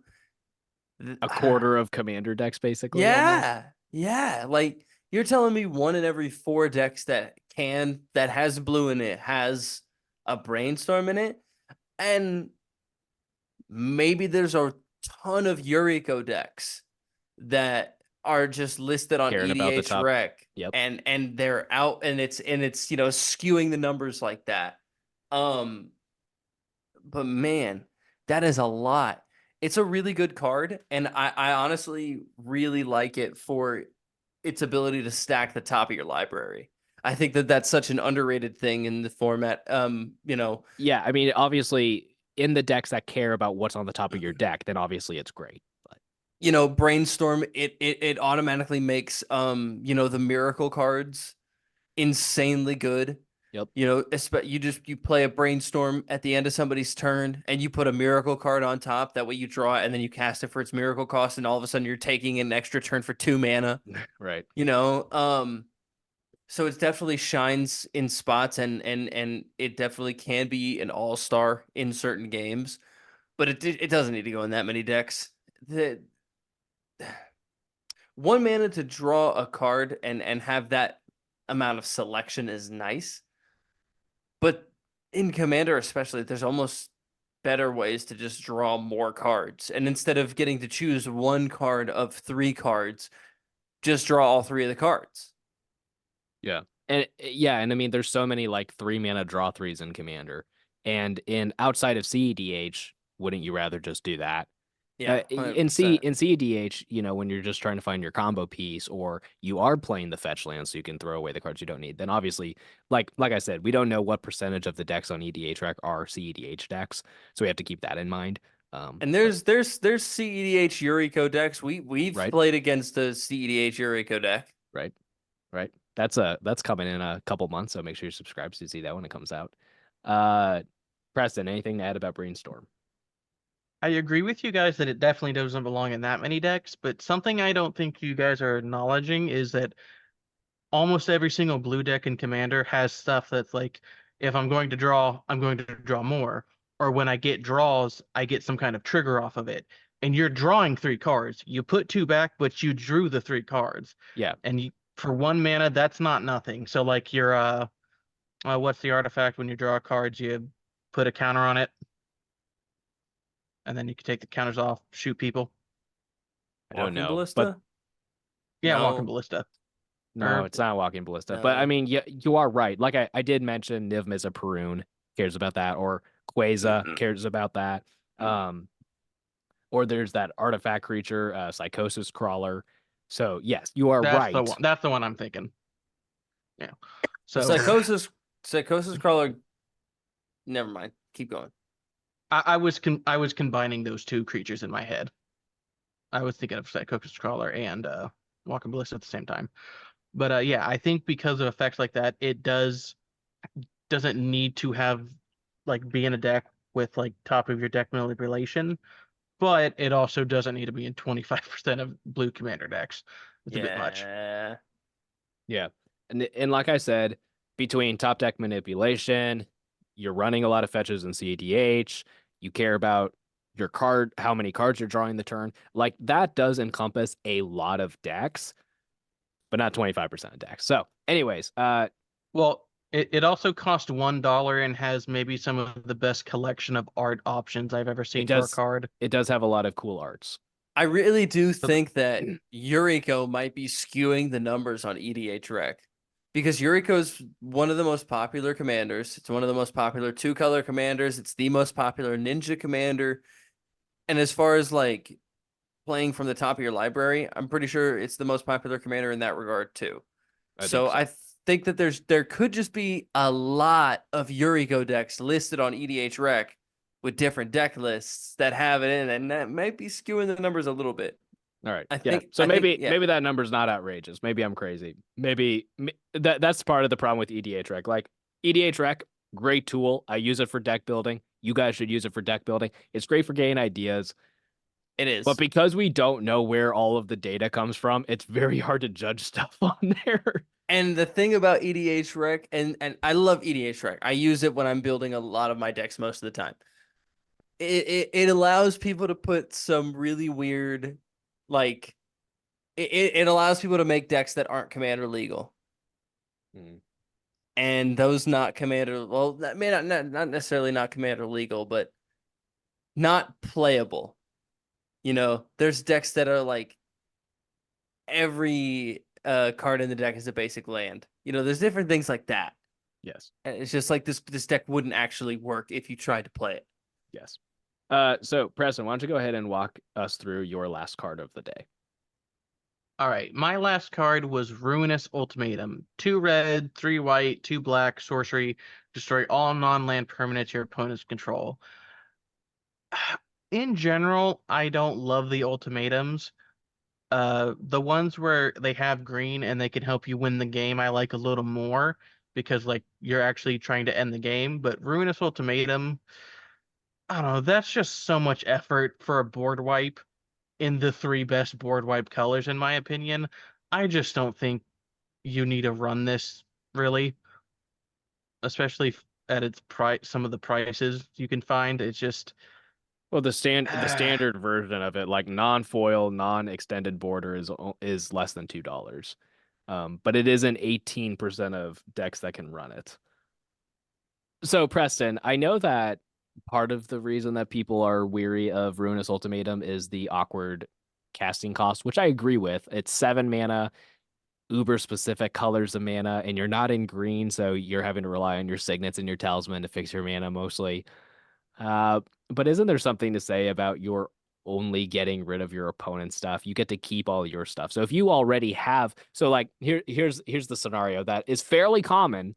A quarter of Commander decks, basically. Almost. Yeah. Like you're telling me 1 in every 4 decks that has blue in it has a Brainstorm in it. And maybe there's a ton of Yuriko decks that are just listed on Caring about the EDH top. Rec. Yep. And they're out and it's skewing the numbers like that. But man, that is a lot. It's a really good card, and I honestly really like it for its ability to stack the top of your library. I think that that's such an underrated thing in the format. Yeah, I mean, obviously, in the decks that care about what's on the top of your deck, then obviously it's great. But Brainstorm, it automatically makes the miracle cards insanely good. Yep. You play a Brainstorm at the end of somebody's turn and you put a miracle card on top. That way you draw it and then you cast it for its miracle cost, and all of a sudden you're taking an extra turn for 2 mana. Right. So it definitely shines in spots and it definitely can be an all-star in certain games, but it doesn't need to go in that many decks. 1 mana to draw a card and have that amount of selection is nice. But in Commander especially, there's almost better ways to just draw more cards. And instead of getting to choose one card of 3 cards, just draw all 3 of the cards. Yeah. And I mean there's so many like 3-mana draw 3s in Commander. And in outside of CEDH, wouldn't you rather just do that? Yeah, In 100%. CEDH, you know, when you're just trying to find your combo piece, or you are playing the fetch land so you can throw away the cards you don't need, then obviously, like I said, we don't know what percentage of the decks on EDH rec are CEDH decks, so we have to keep that in mind. And there's CEDH Yuriko decks. We've Right. played against the CEDH Yuriko deck. Right. That's coming in a couple months, so make sure you subscribe so you see that when it comes out. Preston, anything to add about Brainstorm? I agree with you guys that it definitely doesn't belong in that many decks, but something I don't think you guys are acknowledging is that almost every single blue deck in Commander has stuff that's like, if I'm going to draw, I'm going to draw more. Or when I get draws, I get some kind of trigger off of it. And you're drawing 3 cards. You put 2 back, but you drew the 3 cards. Yeah. And for 1 mana, that's not nothing. So like your what's the artifact when you draw cards? You put a counter on it, and then you can take the counters off, shoot people. I don't Walking know, Ballista? but Yeah, No. Walking Ballista. no, Or- it's not Walking Ballista. But I No. mean, yeah, you are right. Like I did mention, Niv Mizzet Perun cares about that, or Quasar cares about that. Or there's that artifact creature, Psychosis Crawler. So yes, you are That's right. the one. That's the one I'm thinking. Yeah. So Psychosis Crawler. Never mind. Keep going. I was combining those 2 creatures in my head. I was thinking of Psychosis Crawler and Walking Ballista at the same time. But yeah, I think because of effects like that, it doesn't need to have like be in a deck with like top of your deck manipulation, but it also doesn't need to be in 25% of blue Commander decks. It's a bit much. Yeah. And like I said, between top deck manipulation, you're running a lot of fetches in CEDH, you care about your card, how many cards you're drawing the turn. Like that does encompass a lot of decks, but not 25% of decks. So, anyways, Well, it also costs $1 and has maybe some of the best collection of art options I've ever seen for a does. card. it does have a lot of cool arts. I really do think that Yuriko might be skewing the numbers on EDH Rec. Because Yuriko is one of the most popular commanders. It's one of the most popular 2-color commanders. It's the most popular ninja commander. And as far as like playing from the top of your library, I'm pretty sure it's the most popular commander in that regard too. I think that there could just be a lot of Yuriko decks listed on EDH Rec with different deck lists that have it in, and that might be skewing the numbers a little bit. All right. I think so. Maybe yeah. maybe that number's not outrageous. Maybe I'm crazy. Maybe that's part of the problem with EDH Rec. Like EDH Rec, great tool. I use it for deck building. You guys should use it for deck building. It's great for getting ideas. It is. But because we don't know where all of the data comes from, it's very hard to judge stuff on there. And the thing about EDH Rec, and I love EDH Rec. I use it when I'm building a lot of my decks most of the time. It allows people to put some really weird, like, it allows people to make decks that aren't Commander legal. And those not Commander, well, that may not necessarily not Commander legal, but not playable. You know, there's decks that are like every card in the deck is a basic land. You know, there's different things like that. Yes. And it's just like this deck wouldn't actually work if you tried to play it. Yes. So Preston, why don't you go ahead and walk us through your last card of the day? All right, my last card was Ruinous Ultimatum. 2 red, 3 white, 2 black, sorcery, destroy all non-land permanents your opponents control. In general, I don't love the ultimatums. The ones where they have green and they can help you win the game, I like a little more because like you're actually trying to end the game. But Ruinous Ultimatum, I don't know, that's just so much effort for a board wipe in the 3 best board wipe colors, in my opinion. I just don't think you need to run this really, especially at its price. Some of the prices you can find, it's just Well, the standard version of it, like non-foil, non-extended border, is less than $2. But it isn't 18% of decks that can run it. So, Preston, I know that part of the reason that people are weary of Ruinous Ultimatum is the awkward casting cost, which I agree with. It's 7 mana, uber specific colors of mana, and you're not in green, so you're having to rely on your signets and your talisman to fix your mana mostly. Uh, but isn't there something to say about your only getting rid of your opponent's stuff? You get to keep all your stuff. So if you already have, so like here's the scenario that is fairly common,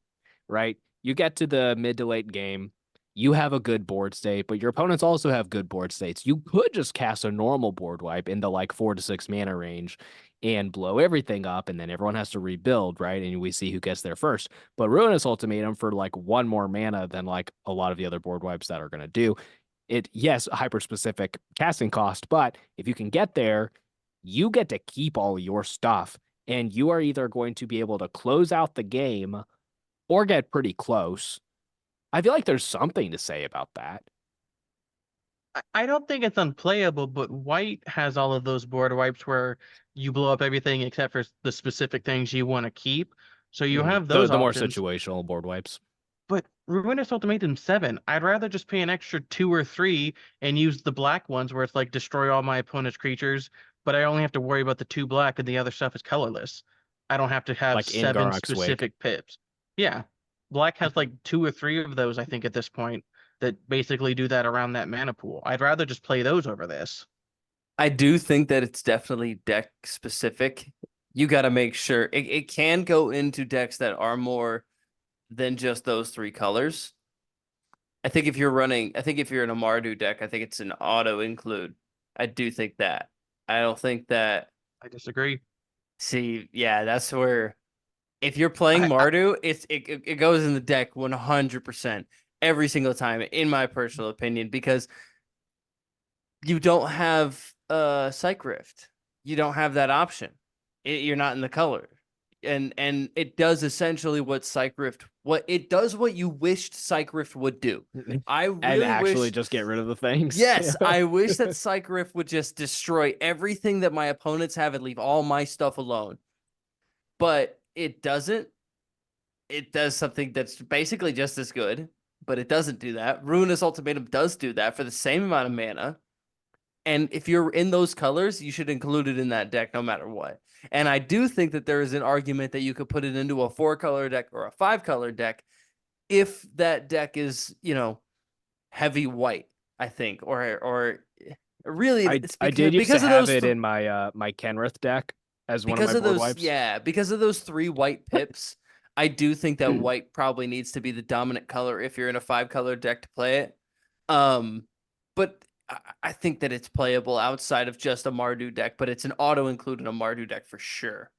right? You get to the mid to late game, you have a good board state, but your opponents also have good board states. You could just cast a normal board wipe in the like 4 to 6 mana range and blow everything up, and then everyone has to rebuild, right? And we see who gets there first. But Ruinous Ultimatum for like 1 more mana than like a lot of the other board wipes that are going to do. It, yes, hyper specific casting cost, but if you can get there, you get to keep all your stuff, and you are either going to be able to close out the game or get pretty close. I feel like there's something to say about that. I don't think it's unplayable, but white has all of those board wipes where you blow up everything except for the specific things you want to keep. So you have those the more options. situational board wipes. But Ruinous Ultimatum 7, I'd rather just pay an extra 2 or 3 and use the black ones where it's like destroy all my opponent's creatures, but I only have to worry about the 2 black and the other stuff is colorless. I don't have to have Like in 7 Garruk's Wake. specific pips. Yeah. Black has like 2 or 3 of those, I think, at this point, that basically do that around that mana pool. I'd rather just play those over this. I do think that it's definitely deck specific. You got to make sure it can go into decks that are more than just those 3 colors. I think if you're in a Mardu deck, I think it's an auto include. I do think that. I don't think that. I disagree. See, yeah, that's where if you're playing Mardu, it goes in the deck 100% every single time, in my personal opinion, because you don't have Psych Rift. You don't have that option. You're not in the color. And it does essentially what you wished Psych Rift would do. I really And actually wish, just get rid of the things. yes, I wish that Psych Rift would just destroy everything that my opponents have and leave all my stuff alone. But it doesn't. It does something that's basically just as good, but it doesn't do that. Ruinous Ultimatum does do that for the same amount of mana. And if you're in those colors, you should include it in that deck no matter what. And I do think that there is an argument that you could put it into a 4-color deck or a 5-color deck if that deck is, heavy white, I think. Or really, I did used to have it in my my Kenrith deck as one of my board wipes. Yeah, because of those 3 white pips, I do think that white probably needs to be the dominant color if you're in a 5-color deck to play it. But I think that it's playable outside of just a Mardu deck, but it's an auto include in a Mardu deck for sure.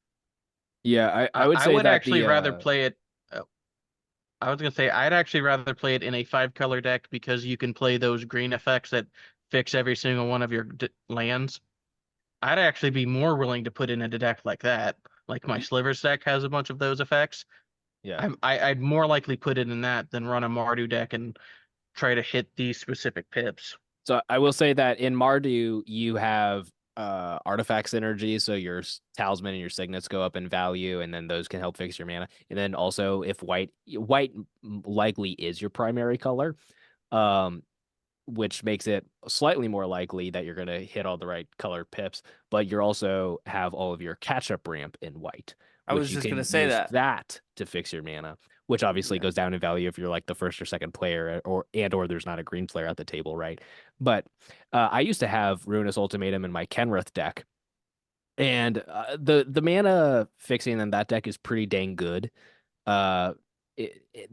Yeah, I would say would that actually rather play it. I was gonna say I'd actually rather play it in a 5-color deck because you can play those green effects that fix every single one of your lands. I'd actually be more willing to put in a deck like that. Like my Slivers deck has a bunch of those effects. Yeah, I'd more likely put it in that than run a Mardu deck and try to hit these specific pips. so I will say that in Mardu you have artifact synergy, so your talisman and your signets go up in value, and then those can help fix your mana. And then also if white likely is your primary color, which makes it slightly more likely that you're going to hit all the right color pips, but you also have all of your catch-up ramp in white. I was just going to say that to fix your mana, which obviously goes down in value if you're like the first or second player, or there's not a green player at the table, right? But I used to have Ruinous Ultimatum in my Kenrith deck, and the mana fixing in that deck is pretty dang good. The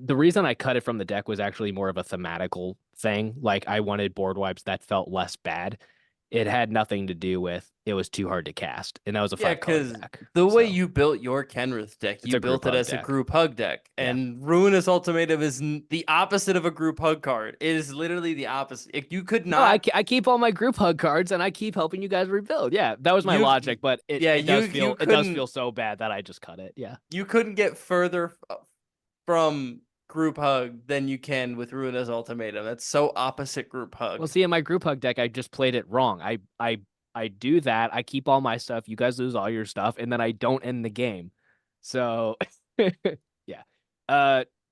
reason I cut it from the deck was actually more of a thematical thing. Like I wanted board wipes that felt less bad. It had nothing to do with it was too hard to cast, and that was a 5-color deck. The way you built your Kenrith deck, you built it as a group hug deck, and Ruinous Ultimatum is the opposite of a group hug card. It is literally the opposite. You could not. No, I keep all my group hug cards, and I keep helping you guys rebuild. Yeah, that was my logic, but it does feel so bad that I just cut it. Yeah, you couldn't get further from group hug than you can with Ruinous Ultimatum. That's so opposite group hug. Well, see, in my group hug deck, I just played it wrong. I do that. I keep all my stuff. You guys lose all your stuff, and then I don't end the game. So, yeah.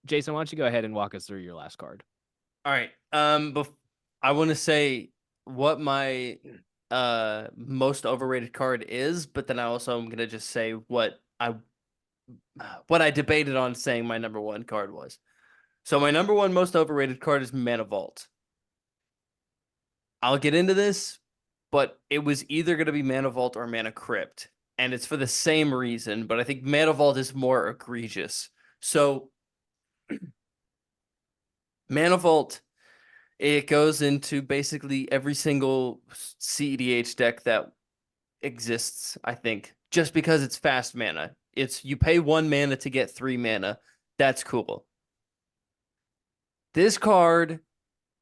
Jason, why don't you go ahead and walk us through your last card? All right. I want to say what my most overrated card is, but then I also am gonna just say what I debated on saying my number one card was. So my number one most overrated card is Mana Vault. I'll get into this, but it was either going to be Mana Vault or Mana Crypt, and it's for the same reason, but I think Mana Vault is more egregious. So Mana Vault, it goes into basically every single CEDH deck that exists, I think, just because it's fast mana. It's you pay 1 mana to get 3 mana. That's cool. This card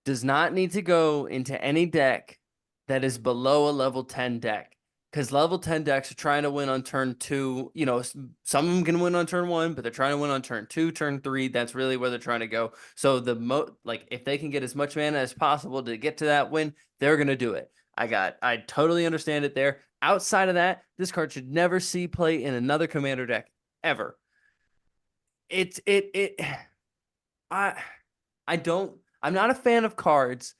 does not need to go into any deck that is below a level 10 deck, because level 10 decks are trying to win on turn 2. You know, some of them can win on turn 1, but they're trying to win on turn 2, turn 3. That's really where they're trying to go. So if they can get as much mana as possible to get to that win, they're gonna do it. I totally understand it there. Outside of that, this card should never see play in another commander deck ever. I'm not a fan of cards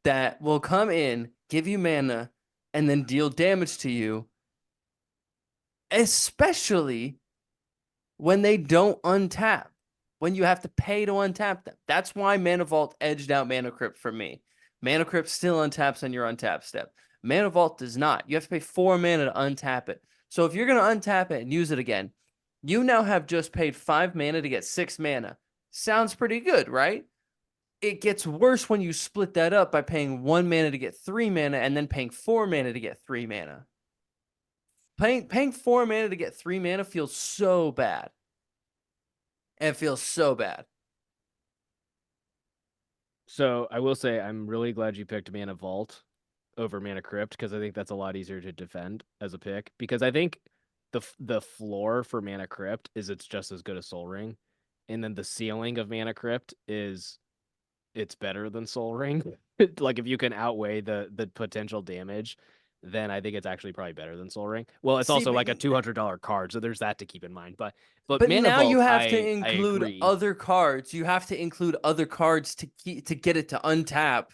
that will come in, give you mana, and then deal damage to you, especially when they don't untap, when you have to pay to untap them. That's why Mana Vault edged out Mana Crypt for me. Mana Crypt still untaps on your untap step. Mana Vault does not. You have to pay 4 mana to untap it. So if you're going to untap it and use it again, you now have just paid 5 mana to get 6 mana. Sounds pretty good, right? It gets worse when you split that up by paying 1 mana to get 3 mana and then paying 4 mana to get 3 mana. Paying 4 mana to get 3 mana feels so bad. It feels so bad. So I will say I'm really glad you picked Mana Vault over Mana Crypt, because I think that's a lot easier to defend as a pick, because I think the floor for Mana Crypt is it's just as good as Soul Ring, and then the ceiling of Mana Crypt is it's better than Soul Ring. Like if you can outweigh the potential damage, then I think it's actually probably better than Soul Ring. Well, it's also like a $200 card, so there's that to keep in mind. But Mana now you Vault, have to I include agree. other cards. You have to include other cards to get it to untap,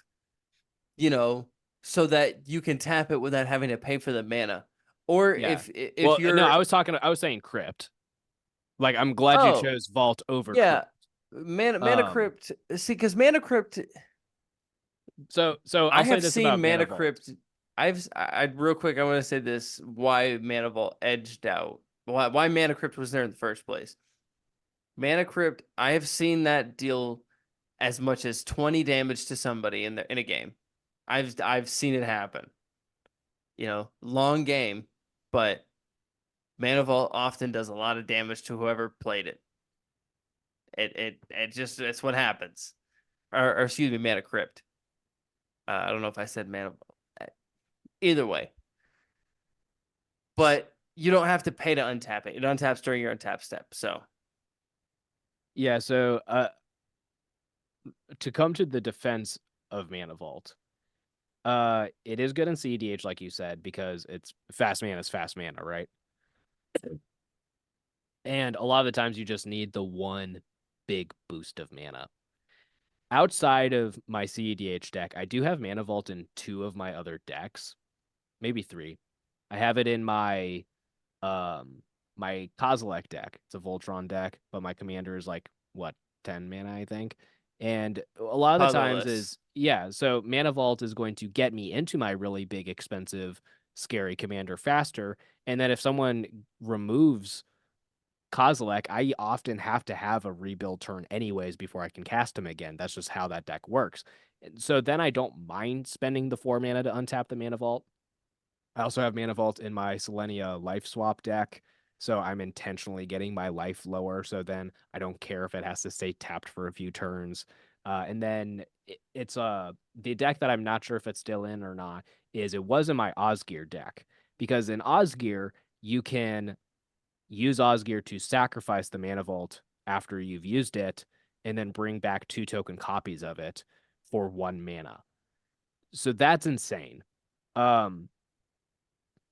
you know, so that you can tap it without having to pay for the mana. Or Yeah. if you're no, I was saying Crypt. Like I'm glad you chose Vault over Crypt. Mana Crypt. See, because Mana Crypt. So I'll I say have this seen about Mana Mana Vault. Crypt. I real quick. I want to say this: why Mana Vault edged out. Why Mana Crypt was there in the first place. Mana Crypt. I have seen that deal as much as 20 damage to somebody in a game. I've seen it happen. You know, long game, but Mana Vault often does a lot of damage to whoever played it. It just it's what happens. Or excuse me, Mana Crypt. I don't know if I said Mana Vault. Either way, but you don't have to pay to untap it. It untaps during your untap step. So Yeah, so to come to the defense of Mana Vault, it is good in CEDH, like you said, because it's fast mana, right? And a lot of the times you just need the one big boost of mana. Outside of my CEDH deck, I do have Mana Vault in 2 of my other decks, maybe 3. I have it in my my Kozilek deck. It's a Voltron deck, but my commander is like 10 mana, I think. And a lot of the times so Mana Vault is going to get me into my really big, expensive, scary commander faster. And then if someone removes Kozilek, I often have to have a rebuild turn anyways before I can cast him again. That's just how that deck works. So then I don't mind spending the 4 mana to untap the Mana Vault. I also have Mana Vault in my Selenia life swap deck, so I'm intentionally getting my life lower, so then I don't care if it has to stay tapped for a few turns. And then it's the deck that I'm not sure if it's still in or not it was in my Osgear deck, because in Osgear you can use Osgear to sacrifice the Mana Vault after you've used it, and then bring back 2 token copies of it for 1 mana. So that's insane. And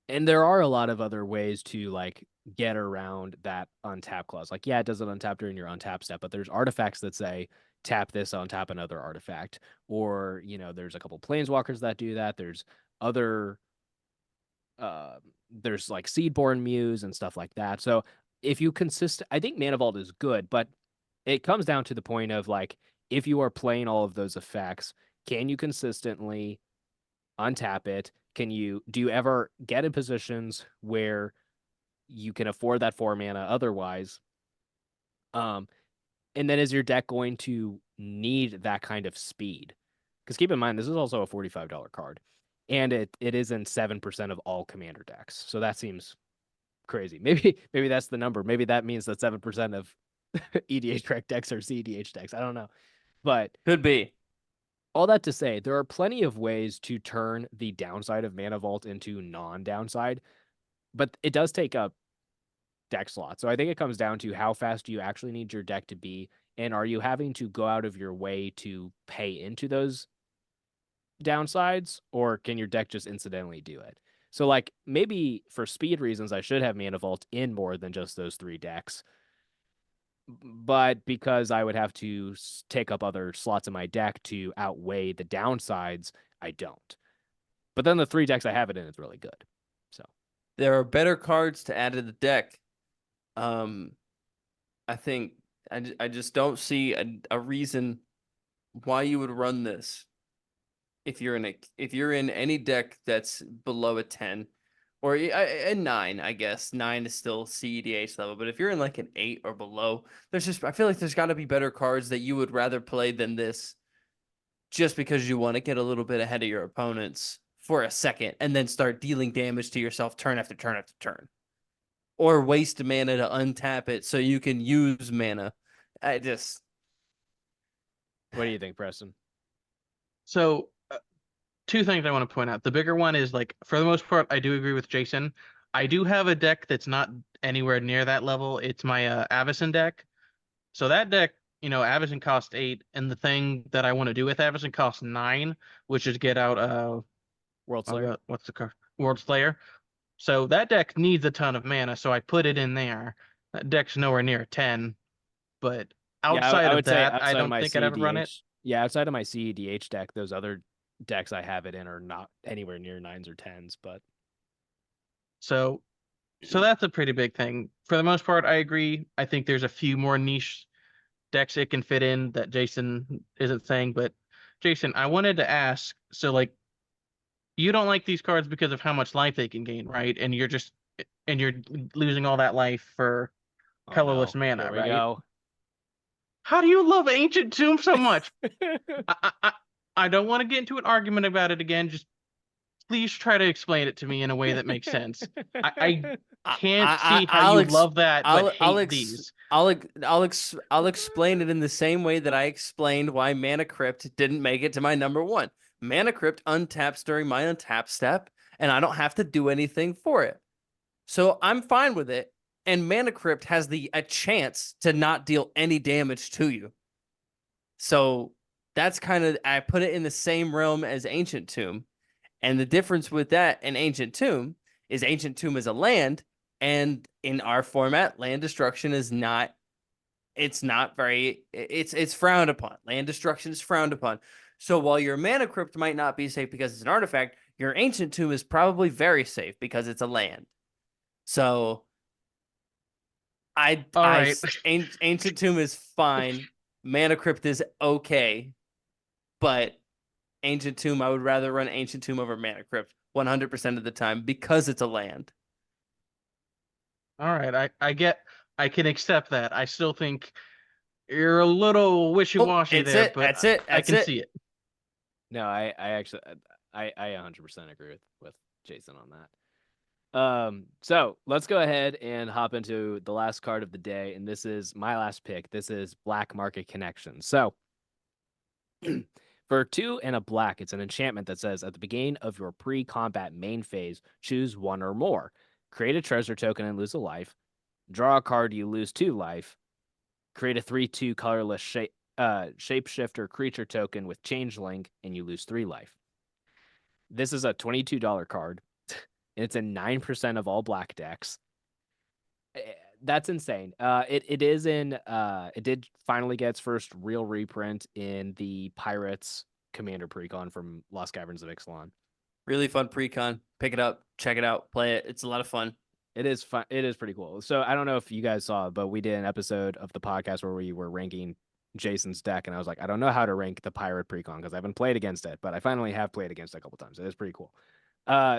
there are a lot of other ways to like get around that untap clause. Like, yeah, it doesn't untap during your untap step, but there's artifacts that say tap this, untap another artifact. Or, there's a couple planeswalkers that do that. There's other there's like Seedborn Muse and stuff like that. So if you I think Mana Vault is good, but it comes down to the point of like, if you are playing all of those effects, can you consistently untap it? Do you ever get in positions where you can afford that 4 mana otherwise? And then is your deck going to need that kind of speed? Because keep in mind, this is also a $45 card. And it is in 7% of all commander decks. So that seems crazy. Maybe that's the number. Maybe that means that 7% of EDH track decks are CEDH decks. I don't know. But Could be. All that to say, there are plenty of ways to turn the downside of Mana Vault into non-downside, but it does take up deck slots. So I think it comes down to how fast do you actually need your deck to be, and are you having to go out of your way to pay into those downsides, or can your deck just incidentally do it? So like maybe for speed reasons, I should have Mana Vault in more than just those 3 decks. But because I would have to take up other slots in my deck to outweigh the downsides, I don't. But then the 3 decks I have it in is really good. So There are better cards to add to the deck. I think I just don't see a reason why you would run this if you're in any deck that's below a 10 or a 9. I guess 9 is still CEDH level, but if you're in like an 8 or below, I feel like there's got to be better cards that you would rather play than this, just because you want to get a little bit ahead of your opponents for a second and then start dealing damage to yourself turn after turn after turn, or waste mana to untap it so you can use mana. What do you think, Preston? So, 2 things I want to point out. The bigger one is like, for the most part, I do agree with Jason. I do have a deck that's not anywhere near that level. It's my Avacyn deck. So that deck, Avacyn costs 8, and the thing that I want to do with Avacyn costs 9, which is get out World Slayer. what's the card? World Slayer. So that deck needs a ton of mana, so I put it in there. That deck's nowhere near 10, but outside I of would say that, I outside of don't my think I'd ever run it. CEDH. Yeah, outside of my CEDH deck, those other decks I have it in are not anywhere near 9s or 10s, but So that's a pretty big thing. For the most part, I agree. I think there's a few more niche decks it can fit in that Jason isn't saying, but Jason, I wanted to ask, so like, you don't like these cards because of how much life they can gain, right? And you're losing all that life for colorless mana, Here we right? go. How do you love Ancient Tomb so much? I don't want to get into an argument about it again. Just please try to explain it to me in a way that makes sense. I can't see how you love that but hate these. I'll explain it in the same way that I explained why Mana Crypt didn't make it to my number 1. Mana Crypt untaps during my untap step, and I don't have to do anything for it. So I'm fine with it. And Mana Crypt has a chance to not deal any damage to you. So that's I put it in the same realm as Ancient Tomb. And the difference with that and Ancient Tomb is Ancient Tomb is a land, and in our format, land destruction is not, it's frowned upon. Land destruction is frowned upon. So while your Mana Crypt might not be safe because it's an artifact, your Ancient Tomb is probably very safe because it's a land. So Ancient Tomb is fine. Mana Crypt is okay, but Ancient Tomb, I would rather run Ancient Tomb over Mana Crypt 100% of the time because it's a land. All right, I can accept that. I still think you're a little wishy-washy there, but I can see it. No, I actually I 100% agree with Jason on that. So let's go ahead and hop into the last card of the day, and this is my last pick. This is Black Market Connection. So for 2 and a black, it's an enchantment that says at the beginning of your pre-combat main phase, choose 1 or more. Create a treasure token and lose a life. Draw a card, you lose 2 life. Create a 3/2 colorless shapeshifter creature token with changeling, and you lose 3 life. This is a $22 card. And it's in 9% of all black decks. That's insane. It is in it did finally get its first real reprint in the Pirates Commander Precon from Lost Caverns of Ixalan. Really fun precon. Pick it up, check it out, play it. It's a lot of fun. It is fun. It is pretty cool. So I don't know if you guys saw, but we did an episode of the podcast where we were ranking Jason's deck, and I was like, I don't know how to rank the Pirate Precon because I haven't played against it, but I finally have played against it a couple times. It is pretty cool.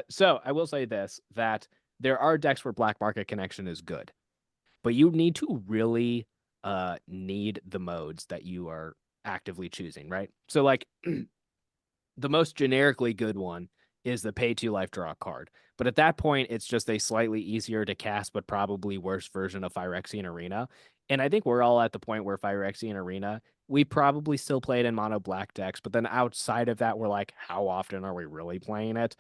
So I will say this, that there are decks where Black Market Connection is good, but you need to really need the modes that you are actively choosing, right? So like the most generically good one is the pay 2 life draw card. But at that point, it's just a slightly easier to cast, but probably worse version of Phyrexian Arena. And I think we're all at the point where Phyrexian Arena, we probably still play it in mono black decks. But then outside of that, we're like, how often are we really playing it?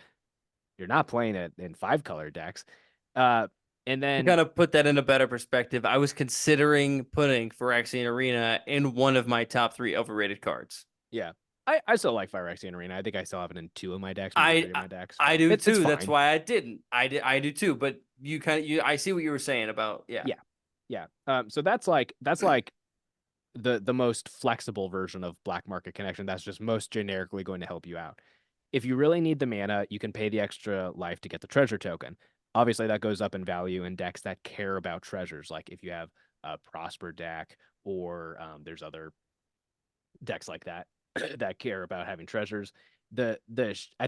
You're not playing it in 5-color decks. And To then kind of put that in a better perspective, I was considering putting Phyrexian Arena in one of my top 3 overrated cards. yeah, I still like Phyrexian Arena. I think I still have it in 2 of my decks, maybe 3 of my decks. I but do it's too. That's fine. why I didn't. I do too. But you I see what you were saying about Yeah. So that's like the most flexible version of Black Market Connection. That's just most generically going to help you out. If you really need the mana, you can pay the extra life to get the treasure token. Obviously, that goes up in value in decks that care about treasures. Like if you have a Prosper deck, or there's other decks like that that care about having treasures. I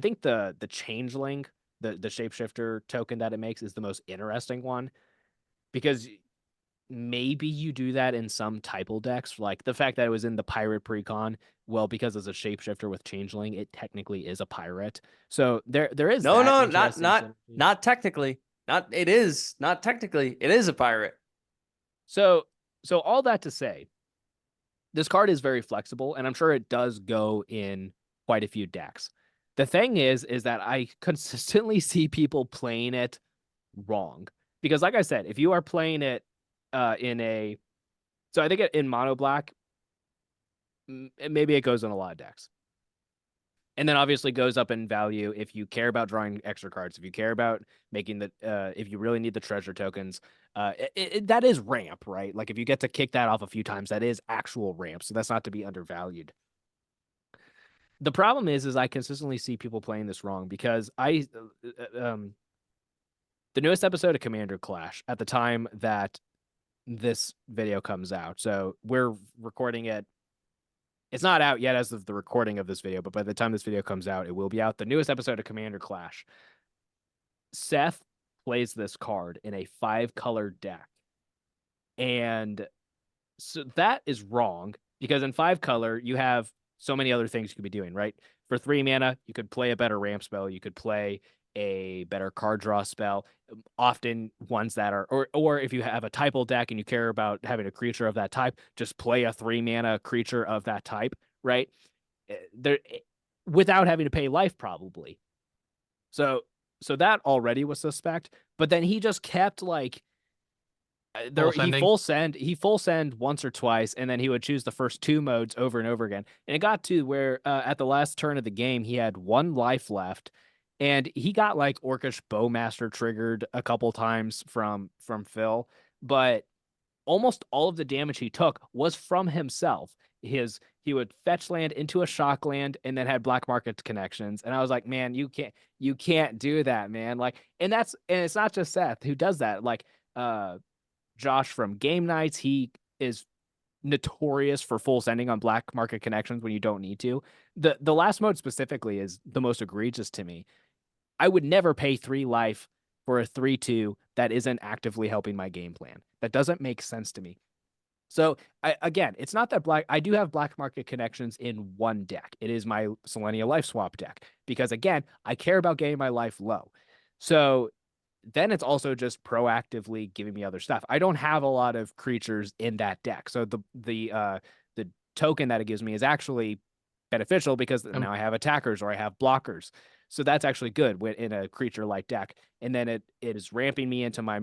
think the changeling, the shapeshifter token that it makes is the most interesting one, because maybe you do that in some typal decks, like the fact that it was in the pirate precon. Well, because it's a shapeshifter with changeling, it technically is a pirate. So there is No, that no, interesting synergy. not technically. It is not technically. It is a pirate. So all that to say, this card is very flexible, and I'm sure it does go in quite a few decks. The thing is that I consistently see people playing it wrong. Because like I said, if you are playing it so I think in mono black, maybe it goes in a lot of decks. And then obviously goes up in value if you care about drawing extra cards, if you care about making if you really need the treasure tokens, that is ramp, right? Like if you get to kick that off a few times, that is actual ramp. So that's not to be undervalued. The problem is I consistently see people playing this wrong, because the newest episode of Commander Clash, at the time that this video comes out, so we're recording it. It's not out yet as of the recording of this video, but by the time this video comes out, it will be out. The newest episode of Commander Clash, Seth plays this card in a 5-color deck. And so that is wrong, because in 5-color, you have so many other things you could be doing, right? For 3 mana, you could play a better ramp spell. You could play a better card draw spell. Often ones that are, or if you have a typal deck and you care about having a creature of that type, just play a 3 mana creature of that type, right? There, without having to pay life, probably. So that already was suspect. But then he just kept like he full send once or twice, and then he would choose the first 2 modes over and over again. And it got to where at the last turn of the game, he had 1 life left, and he got like Orcish Bowmaster triggered a couple times from Phil, but almost all of the damage he took was from himself. He would fetch land into a shock land and then had black market connections. And I was like, man, you can't do that, man. Like, and it's not just Seth who does that. Like, Josh from Game Nights, he is notorious for full sending on black market connections when you don't need to. The last mode specifically is the most egregious to me. I would never pay 3 life for a 3/2 that isn't actively helping my game plan. That doesn't make sense to me. So again, it's not that I do have black market connections in 1 deck. It is my Selenia life swap deck, because again, I care about getting my life low. So then it's also just proactively giving me other stuff. I don't have a lot of creatures in that deck. So the token that it gives me is actually beneficial, because now I have attackers or I have blockers. So that's actually good in a creature like deck. And then it is ramping me into my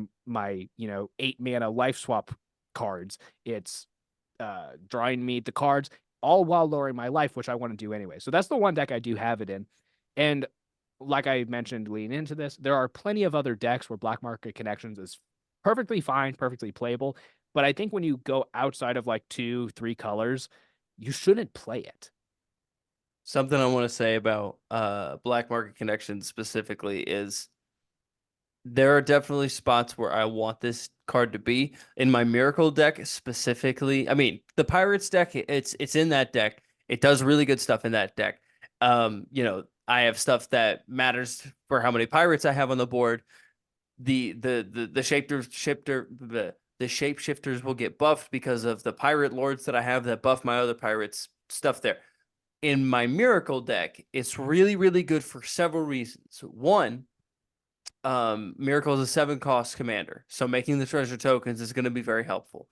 8 mana life swap cards. It's drawing me the cards, all while lowering my life, which I want to do anyway. So that's the one deck I do have it in. And like I mentioned leading into this, there are plenty of other decks where Black Market Connections is perfectly fine, perfectly playable. But I think when you go outside of like 2-3 colors, you shouldn't play it. Something I want to say about Black Market Connections specifically is there are definitely spots where I want this card to be. In my Miracle deck specifically, I mean, the Pirates deck, it's in that deck. It does really good stuff in that deck. I have stuff that matters for how many pirates I have on the board. The shapeshifters will get buffed because of the pirate lords that I have that buff my other pirates, stuff there. In my Miracle deck, it's really, really good for several reasons. One, Miracle is a 7-cost commander, so making the treasure tokens is going to be very helpful.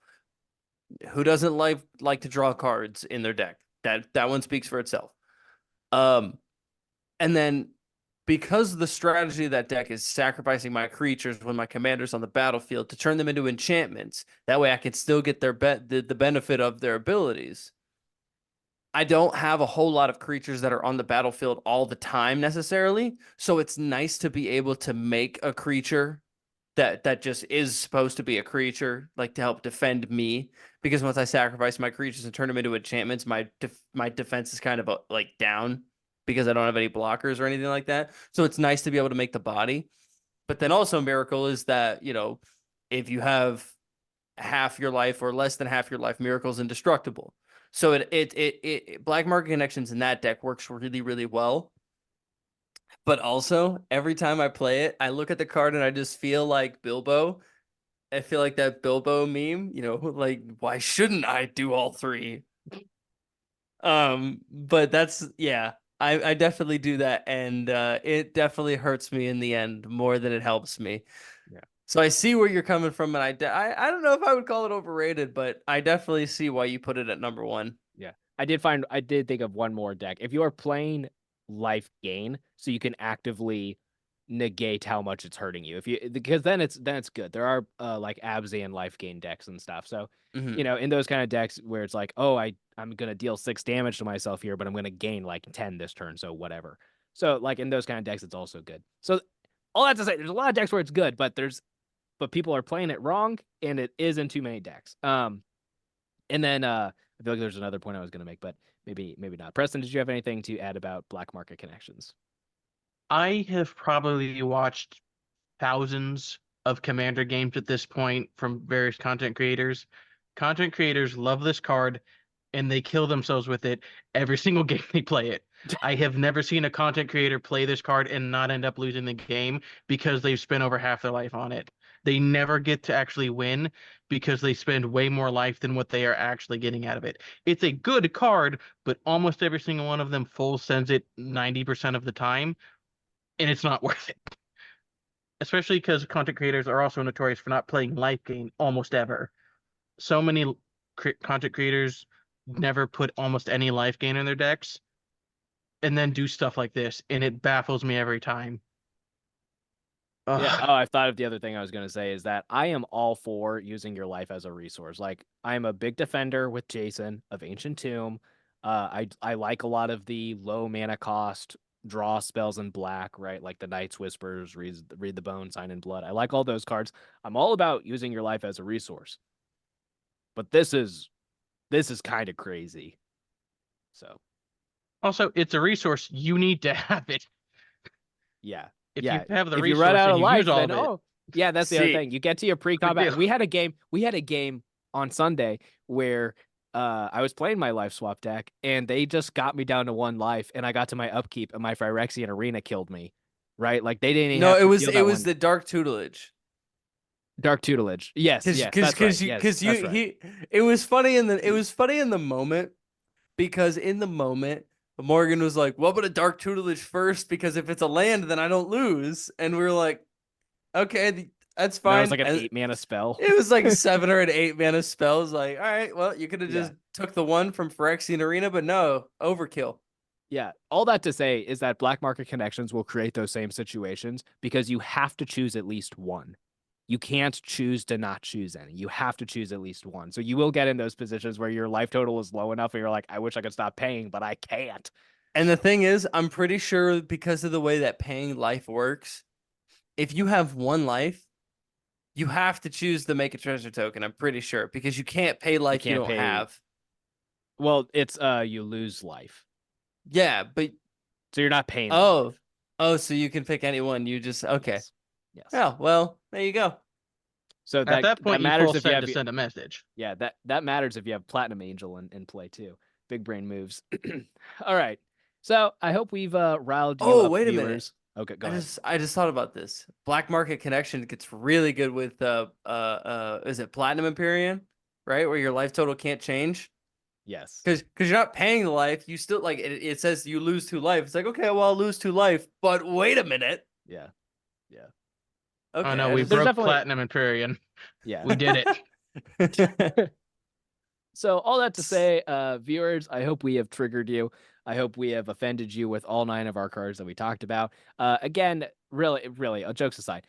Who doesn't like to draw cards in their deck? That one speaks for itself. And then because the strategy of that deck is sacrificing my creatures when my commander's on the battlefield to turn them into enchantments, that way I can still get the benefit of their abilities. I don't have a whole lot of creatures that are on the battlefield all the time necessarily, so it's nice to be able to make a creature that just is supposed to be a creature, like to help defend me. Because once I sacrifice my creatures and turn them into enchantments, my defense is kind of like down because I don't have any blockers or anything like that. So it's nice to be able to make the body. But then also Miracle is that, if you have half your life or less than half your life, Miracle's indestructible. So it Black Market Connections in that deck works really, really well. But also, every time I play it, I look at the card and I just feel like Bilbo. I feel like that Bilbo meme, like, why shouldn't I do all three? But that's, yeah, I definitely do that. And it definitely hurts me in the end more than it helps me. Yeah. So I see where you're coming from, and I don't know if I would call it overrated, but I definitely see why you put it at number 1. Yeah. I did think of one more deck. If you are playing life gain, so you can actively negate how much it's hurting you. Because then it's good. There are like Abzan life gain decks and stuff. So, in those kind of decks where it's like, oh, I'm gonna deal 6 damage to myself here, but I'm gonna gain like 10 this turn, so whatever. So like in those kind of decks, it's also good. So all that to say, there's a lot of decks where it's good, but people are playing it wrong, and it is in too many decks. And then I feel like there's another point I was going to make, but maybe not. Preston, did you have anything to add about Black Market Connections? I have probably watched thousands of Commander games at this point from various content creators. Content creators love this card and they kill themselves with it every single game they play it. I have never seen a content creator play this card and not end up losing the game because they've spent over half their life on it. They never get to actually win because they spend way more life than what they are actually getting out of it. It's a good card, but almost every single one of them full sends it 90% of the time, and it's not worth it. Especially because content creators are also notorious for not playing life gain almost ever. So many content creators never put almost any life gain in their decks and then do stuff like this, and it baffles me every time. Yeah. Oh, I thought of the other thing I was going to say is that I am all for using your life as a resource. Like, I'm a big defender with Jason of Ancient Tomb. I like a lot of the low mana cost draw spells in black, right? Like the Night's Whispers, read the Bone, Sign in Blood. I like all those cards. I'm all about using your life as a resource. But this is kind of crazy. So Also, it's a resource. You need to have it. yeah. If yeah. you have the if resource you run out and of you life, use all then of it, yeah, that's the other See, thing. You get to your pre-combat. deal. We had a game on Sunday where I was playing my life swap deck, and they just got me down to 1 life, and I got to my upkeep, and my Phyrexian Arena killed me. Right? Like they didn't even No, have to it was the Dark Tutelage. Dark Tutelage. Yes, that's right. It was funny in the moment, because in the moment Morgan was like, "What about a Dark Tutelage first? Because if it's a land, then I don't lose." And we were like, "Okay, that's fine." That was like an 8 mana spell. It was like 7 or an 8 mana spells. Like, all right, well, you could have just took the 1 from Phyrexian Arena, but no, overkill. Yeah, all that to say is that Black Market Connections will create those same situations because you have to choose at least one. you can't choose to not choose any. You have to choose at least one. So you will get in those positions where your life total is low enough and you're like, I wish I could stop paying, but I can't. And the thing is, I'm pretty sure because of the way that paying life works, if you have one life, you have to choose to make a treasure token. I'm pretty sure because you can't pay life you can't don't pay- have. Well, it's you lose life. Yeah, but So you're not paying the life. so you can pick anyone. You just okay. Yes. Oh, well, there you go. So At that point, you matters full if you send have to send a message. yeah, that matters if you have Platinum Angel in play too. Big brain moves. All right. So I hope we've riled you Oh, up, wait a minute. viewers. Okay, go ahead. I just thought about this. Black market connection gets really good with is it Platinum Imperium, right? Where your life total can't change. Yes. Because you're not paying the life, you still like it says you lose 2 life. It's like, okay, well, I'll lose 2 life, but wait a minute. Yeah. Okay. Oh no, we There's broke definitely- Platinum Imperium. Yeah. We did it. So all that to say, viewers, I hope we have triggered you. I hope we have offended you with all 9 of our cards that we talked about. Again, really, jokes aside,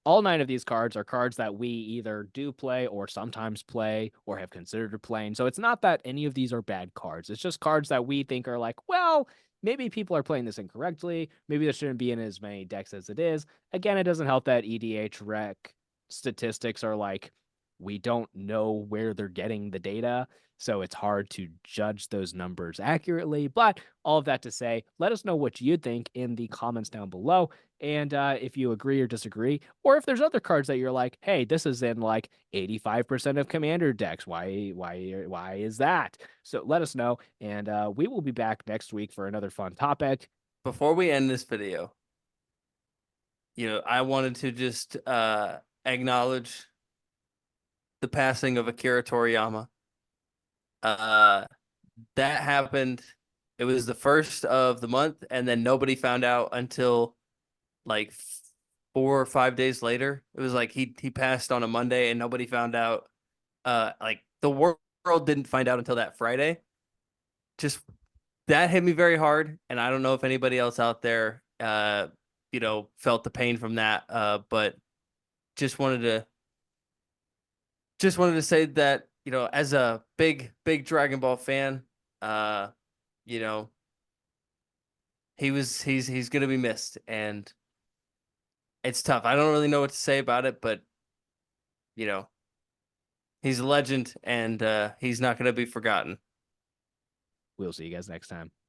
all 9 of these cards are cards that we either do play or sometimes play or have considered playing. So it's not that any of these are bad cards. It's just cards that we think are like, well, maybe people are playing this incorrectly. Maybe there shouldn't be in as many decks as it is. Again, it doesn't help that EDH rec statistics are like, we don't know where they're getting the data, so it's hard to judge those numbers accurately. But all of that to say, let us know what you think in the comments down below. And if you agree or disagree, or if there's other cards that you're like, hey, this is in like 85% of commander decks. Why is that? So let us know. And we will be back next week for another fun topic. Before we end this video, I wanted to just acknowledge the passing of Akira Toriyama. That happened. It was the 1st of the month, and then nobody found out until like 4 or 5 days later. It was like he passed on a Monday, and nobody found out. Like the world didn't find out until that Friday. Just that hit me very hard, and I don't know if anybody else out there, felt the pain from that. But just wanted to say that, as a big Dragon Ball fan, he's gonna be missed, and it's tough. I don't really know what to say about it, but he's a legend, and he's not gonna be forgotten. We'll see you guys next time.